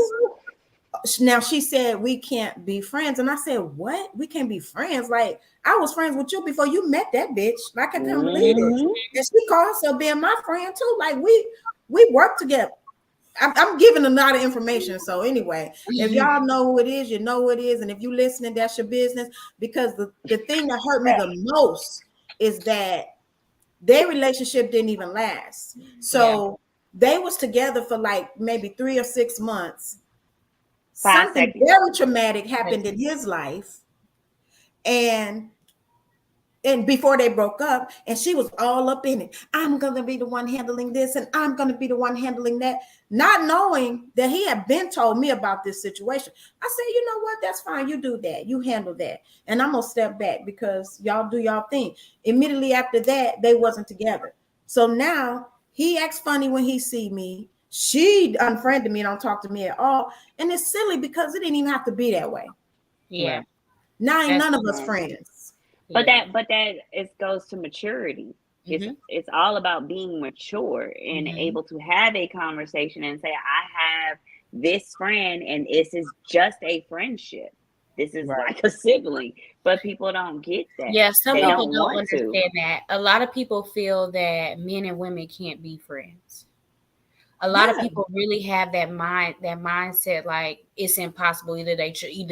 now she said we can't be friends, and I said, what? We can't be friends? Like, I was friends with you before you met that bitch. Like, I couldn't believe it. And she called herself being my friend too. Like, we work together. I'm giving a lot of information. So anyway, if y'all know who it is, you know who it is. And if you listening, that's your business. Because the thing that hurt me the most is that their relationship didn't even last. So they was together for like maybe 3 or 6 months. Something very traumatic happened in his life. And before they broke up, and she was all up in it. I'm going to be the one handling this, and I'm going to be the one handling that, not knowing that he had been told me about this situation. I said, you know what? That's fine. You do that. You handle that. And I'm going to step back because y'all do y'all thing. Immediately after that, they wasn't together. So now he acts funny when he see me. She unfriended me and don't talk to me at all. And it's silly because it didn't even have to be that way. Yeah. Now ain't none of us friends. But that it goes to maturity. It's all about being mature and able to have a conversation and say, I have this friend and this is just a friendship. This is like a sibling. But people don't get that. Yeah, some people don't want understand that. A lot of people feel that men and women can't be friends. A lot of people really have that mindset, like it's impossible. Either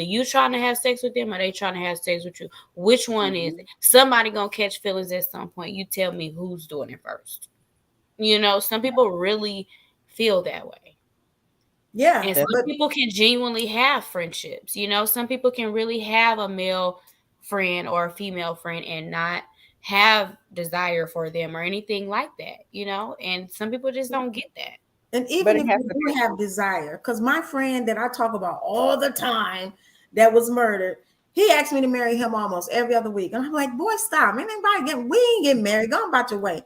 you trying to have sex with them or they trying to have sex with you. Which one is it? Somebody gonna catch feelings at some point. You tell me who's doing it first. You know, some people really feel that way. Yeah. And some people can genuinely have friendships. You know, some people can really have a male friend or a female friend and not have desire for them or anything like that, you know, and some people just don't get that. And even if you do have desire, because my friend that I talk about all the time that was murdered, he asked me to marry him almost every other week. And I'm like, boy, stop. We ain't getting married. Go about your way.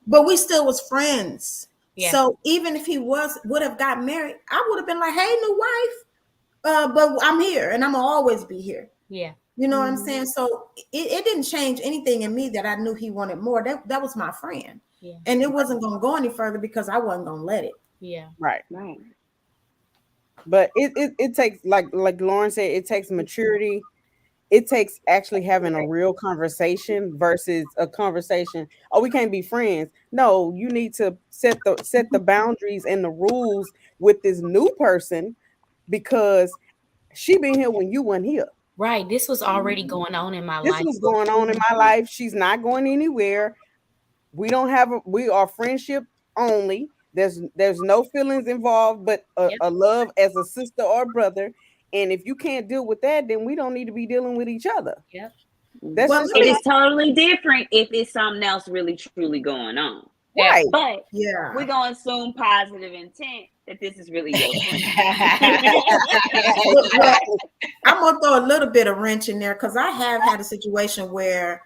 But we still was friends. Yeah. So even if he would have got married, I would have been like, hey, new wife. But I'm here and I'm gonna always be here. Yeah. You know what I'm saying? So it didn't change anything in me that I knew he wanted more. That was my friend. Yeah. And it wasn't going to go any further because I wasn't going to let it. Yeah. Right. But it takes, like Lauren said, it takes maturity. It takes actually having a real conversation versus a conversation. Oh, we can't be friends. No, you need to set the boundaries and the rules with this new person because she been here when you weren't here. Right. This was already going on in my This life. was going on in my life. She's not going anywhere. We are friendship only. There's no feelings involved, but Yep. a love as a sister or brother. And if you can't deal with that, then we don't need to be dealing with each other. Yep. That's Well, just let And me, it's totally different if it's something else really truly going on. Yeah. right. But yeah. we're gonna assume positive intent that this is really your friend. Well, I'm gonna throw a little bit of wrench in there because I have had a situation where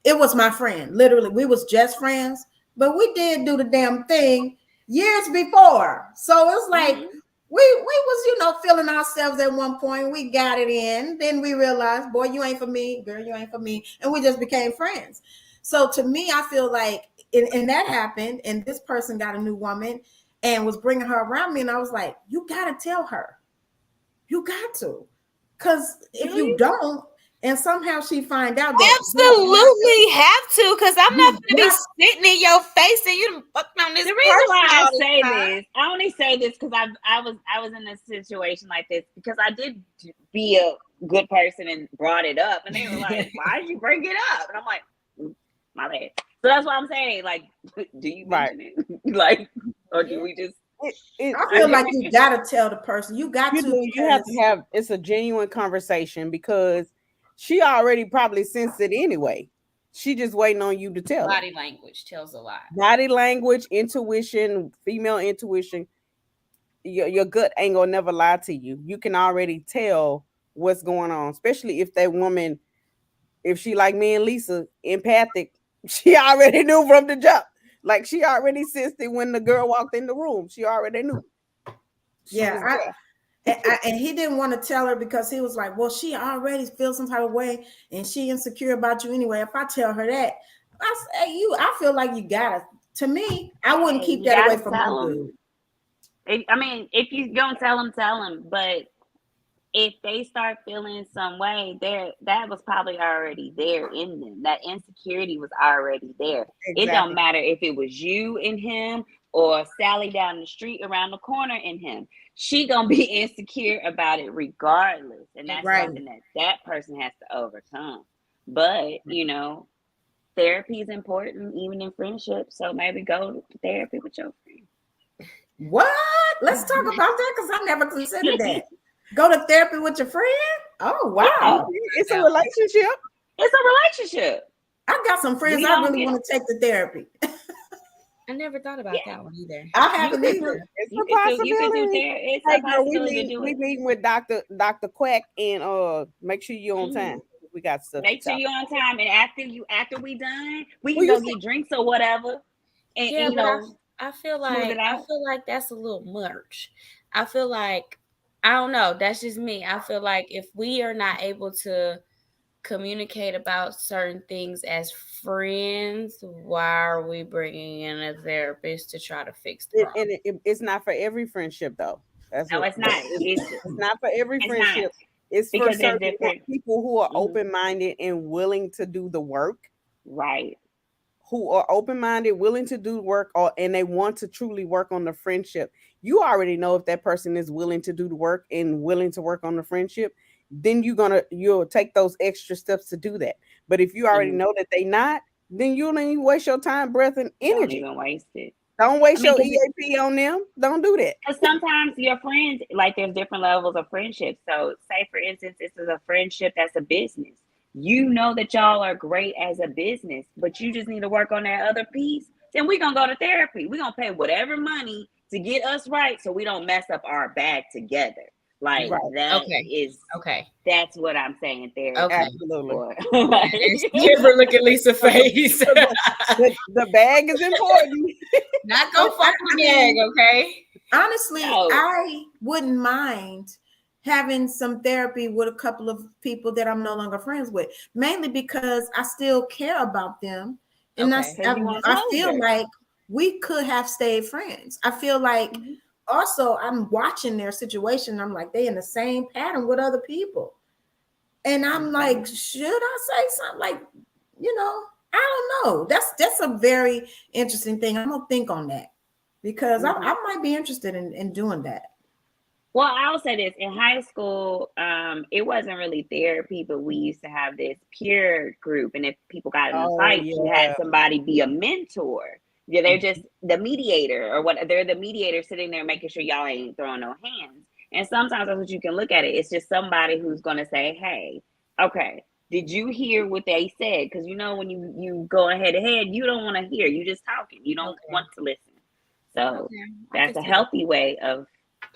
it was my friend. Literally, we was just friends, but we did do the damn thing years before. So it's like we was, feeling ourselves at one point. We got it in. Then we realized, boy, you ain't for me, girl, you ain't for me. And we just became friends. So to me, I feel like and that happened, and this person got a new woman and was bringing her around me. And I was like, you gotta tell her. You got to. Because if you don't, and somehow she find out that Absolutely have to, because I'm not You gonna be got- sitting in your face and you done fucked on this The person. reason why I all this say time. this, I only say this because I was in a situation like this because I did be a good person and brought it up, and they were like, "Why did you bring it up?" And I'm like, "My bad." So that's what I'm saying. Like, do you mention it? Like, or do we just? I feel like you gotta tell the person. You got to. You have to have it's a genuine conversation because she already probably sensed it anyway. She just waiting on you to tell her. Body language tells a lot. Body language, intuition, female intuition. Your gut ain't gonna never lie to you. You can already tell what's going on, especially if that woman, if she like me and Lisa, empathic, she already knew from the jump. Like she already sensed it when the girl walked in the room. She already knew. And he didn't want to tell her because he was like, well, she already feels some type of way and she insecure about you anyway. If I tell her that, I feel like you gotta. To me, I wouldn't keep that away from my dude. I mean, if you gonna tell them. But if they start feeling some way, that was probably already there in them. That insecurity was already there. Exactly. It don't matter if it was you and him or Sally down the street around the corner and him. She gonna be insecure about it regardless, and that's something that person has to overcome. But therapy is important even in friendships. So maybe go to therapy with your friend. What? Let's talk about that because I never considered that. Go to therapy with your friend? Oh, wow. Yeah. It's a relationship. It's a relationship. I got some friends I really want to take to therapy. I never thought about that one either. I haven't either. It's a possibility. It's Hey, a girl, possibility to do we it. meeting with Dr. Quack and make sure you're on time. We got stuff. Make sure you're on time, and after we done, we Well, can go get drinks or whatever. And Yeah, you but know, I feel smooth it out. like that's a little much. I feel like I don't know. That's just me. I feel like if we are not able to communicate about certain things as friends, why are we bringing in a therapist to try to fix the problem? It's not for every friendship though. No, it's not. It's not for every friendship. It's for Because there's certain different people who are open-minded and willing to do the work. Right. Who are open-minded, willing to do work, and they want to truly work on the friendship. You already know if that person is willing to do the work and willing to work on the friendship, then you'll take those extra steps to do that. But if you already know that they not, then you don't even waste your time, breath, and energy. Don't even waste it. Don't waste your EAP on them. Don't do that. Because sometimes your friends, like there's different levels of friendship. So say for instance, this is a friendship that's a business. You know that y'all are great as a business, but you just need to work on that other piece. Then we're going to go to therapy. We're going to pay whatever money to get us right so we don't mess up our bag together. Like that is that's what I'm saying there. Okay. Absolutely. Never look at Lisa's face. The bag is important. Not go fuck the bag, okay? Honestly, I wouldn't mind having some therapy with a couple of people that I'm no longer friends with, mainly because I still care about them. And I feel like we could have stayed friends. I feel like also I'm watching their situation. I'm like, they in the same pattern with other people. And I'm like, should I say something? Like, I don't know. That's a very interesting thing. I'm gonna think on that because I might be interested in doing that. Well, I'll say this. In high school, it wasn't really therapy, but we used to have this peer group. And if people got in a Oh fight, you had yeah. somebody be a mentor. Yeah, they're just the mediator or what they're the mediator sitting there making sure y'all ain't throwing no hands. And sometimes that's what you can look at it. It's just somebody who's gonna say, hey, okay, did you hear what they said? Because when you go head to head, you don't want to hear. You just talking. You don't want to listen. So that's a healthy way of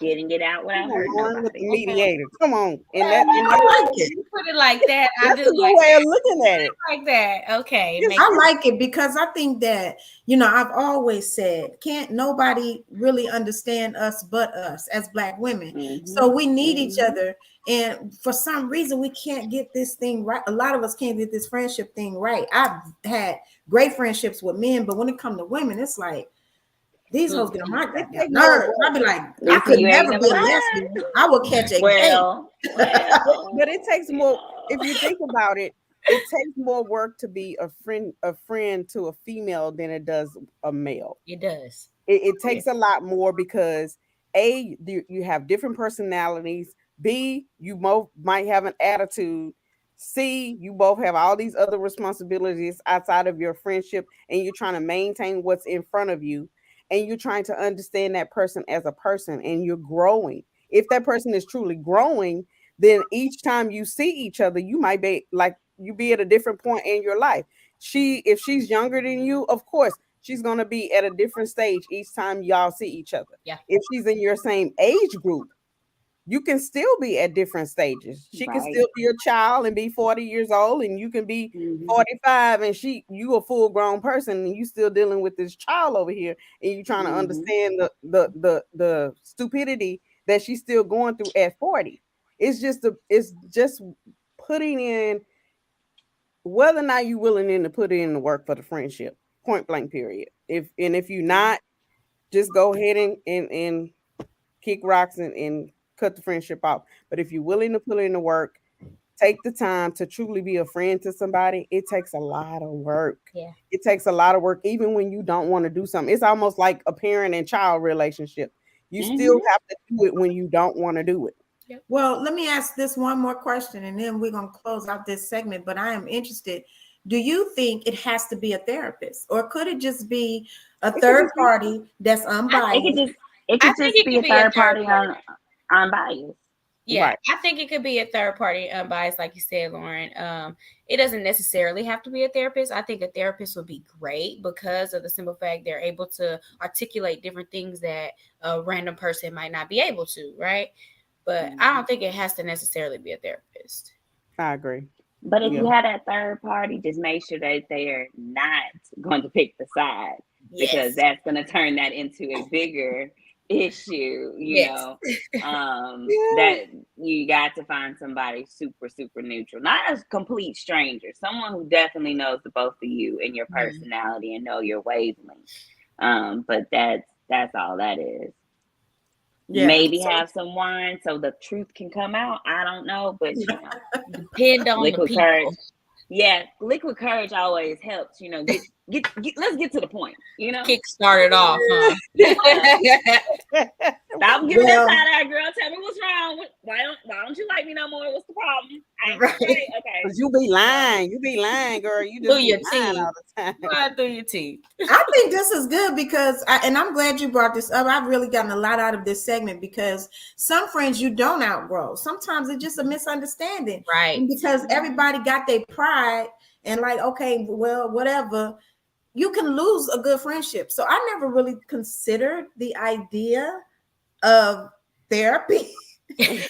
getting it out without hurting Lauren with nobody. the mediator. Come on. And I like it. You put it like that. I that's do a good like way that. of looking at it. Like that. Okay. I like it because I think that, I've always said, can't nobody really understand us but us as Black women. Mm-hmm. So we need each other. And for some reason, we can't get this thing right. A lot of us can't get this friendship thing right. I've had great friendships with men, but when it comes to women, it's like, these hoes get on my goddamn nerves. I'd be like, I could never be a lesbian. I would catch a well, but it takes more. If you think about it, it takes more work to be a friend to a female than it does a male. It does. It takes a lot more because A, you have different personalities. B, you both might have an attitude. C, you both have all these other responsibilities outside of your friendship, and you're trying to maintain what's in front of you, and you're trying to understand that person as a person, and you're growing. If that person is truly growing, then each time you see each other, you might be like you be at a different point in your life. If she's younger than you, of course, she's going to be at a different stage each time y'all see each other. Yeah. If she's in your same age group, you can still be at different stages. She can still be a child and be 40 years old, and you can be 45 and you a full grown person and you still dealing with this child over here, and you trying to understand the stupidity that she's still going through at 40. It's just putting in whether or not you willing to put in the work for the friendship, point blank period. If you're not, just go ahead and kick rocks and cut the friendship off. But if you're willing to put in the work, take the time to truly be a friend to somebody, it takes a lot of work. Yeah. It takes a lot of work, even when you don't want to do something. It's almost like a parent and child relationship. You still have to do it when you don't want to do it. Yep. Well, let me ask this one more question and then we're going to close out this segment. But I am interested. Do you think it has to be a therapist, or could it just be a third party that's unbiased? It could just be a third party unbiased. Yeah, Right. I think it could be a third party unbiased, like you said, Lauren. It doesn't necessarily have to be a therapist. I think a therapist would be great because of the simple fact they're able to articulate different things that a random person might not be able to, right? But I don't think it has to necessarily be a therapist. I agree. But if you have that third party, just make sure that they're not going to pick the side, because that's going to turn that into a bigger issue, that you got to find somebody super, super neutral, not a complete stranger, someone who definitely knows the both of you and your personality and know your wavelength. But that's all that is. Yeah. Maybe have some wine so the truth can come out. I don't know, but depend on liquid the people. courage. Yeah, liquid courage always helps. Let's get to the point. Kick started off, huh? Stop giving that side eye, girl. Tell me what's wrong. Why don't you like me no more? What's the problem? Okay. Because you be lying. You be lying, girl. You just through your teeth all the time. Lying through your teeth. I think this is good because, and I'm glad you brought this up. I've really gotten a lot out of this segment because some friends you don't outgrow. Sometimes it's just a misunderstanding, right? And because everybody got their pride and like, okay, well, whatever. You can lose a good friendship. So I never really considered the idea of therapy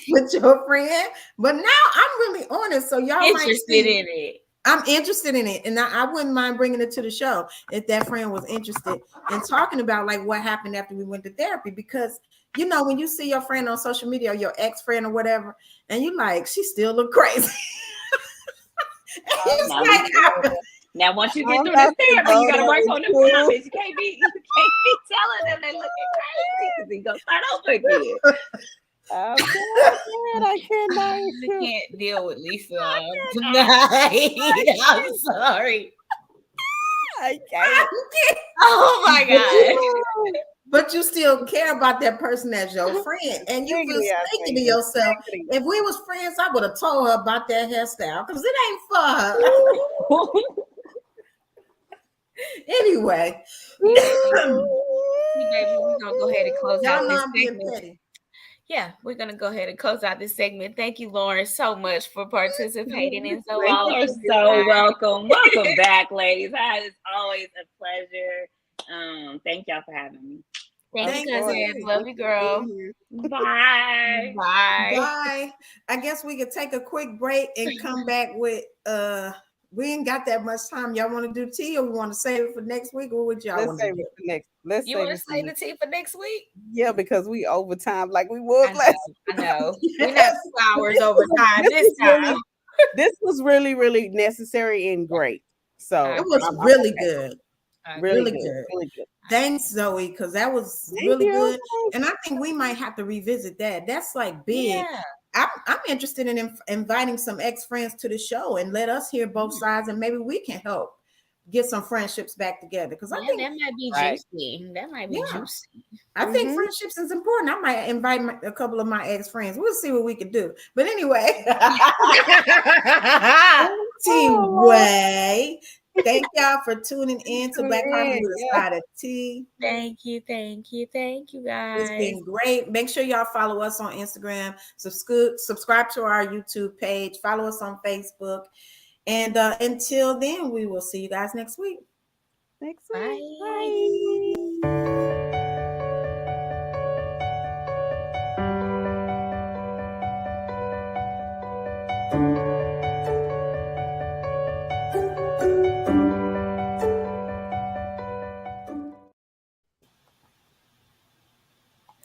with your friend, but now I'm really on it. So y'all interested in it. I'm interested in it, and I wouldn't mind bringing it to the show if that friend was interested in talking about like what happened after we went to therapy. Because when you see your friend on social media or your ex-friend or whatever, and you like, she still look crazy. Now, once you get through this therapy, you gotta work on them comments. You can't be telling them they looking crazy because he gonna start over again. I cannot. You can't deal with Lisa tonight. I'm sorry. I can't. Oh my god. But you still care about that person as your friend, and you feel sneaky to yourself. If we was friends, I would have told her about that hairstyle because it ain't for her. Anyway, Baby, we're gonna go ahead and close out this segment. Petty. Yeah, we're gonna go ahead and close out this segment. Thank you, Lauren, so much for participating in so long. You're so welcome. Welcome back, ladies. It's always a pleasure. Thank y'all for having me. Thank you, cousin. Love you, girl. Bye. Bye. Bye. I guess we could take a quick break and come back with we ain't got that much time. Y'all want to do tea or we want to save it for next week? Or would y'all want to do? You want to save the tea for next week? Yeah, because we overtime like we was last week. I know. We're not 2 hours overtime this time. This was really, really necessary and great. So it was really good. Really good. Really good. Thanks, Zoe, because that was really good. And I think we might have to revisit that. That's like big. Yeah. I'm interested in inviting some ex-friends to the show and let us hear both sides, and maybe we can help get some friendships back together. Because I think that might be juicy. That might be juicy. I think friendships is important. I might invite a couple of my ex-friends. We'll see what we can do. But anyway, anyway. Thank y'all for tuning in to Black Coffee with a Side of Tea. Thank you, guys. It's been great. Make sure y'all follow us on Instagram. Subscribe to our YouTube page. Follow us on Facebook. And until then, we will see you guys next week. Bye.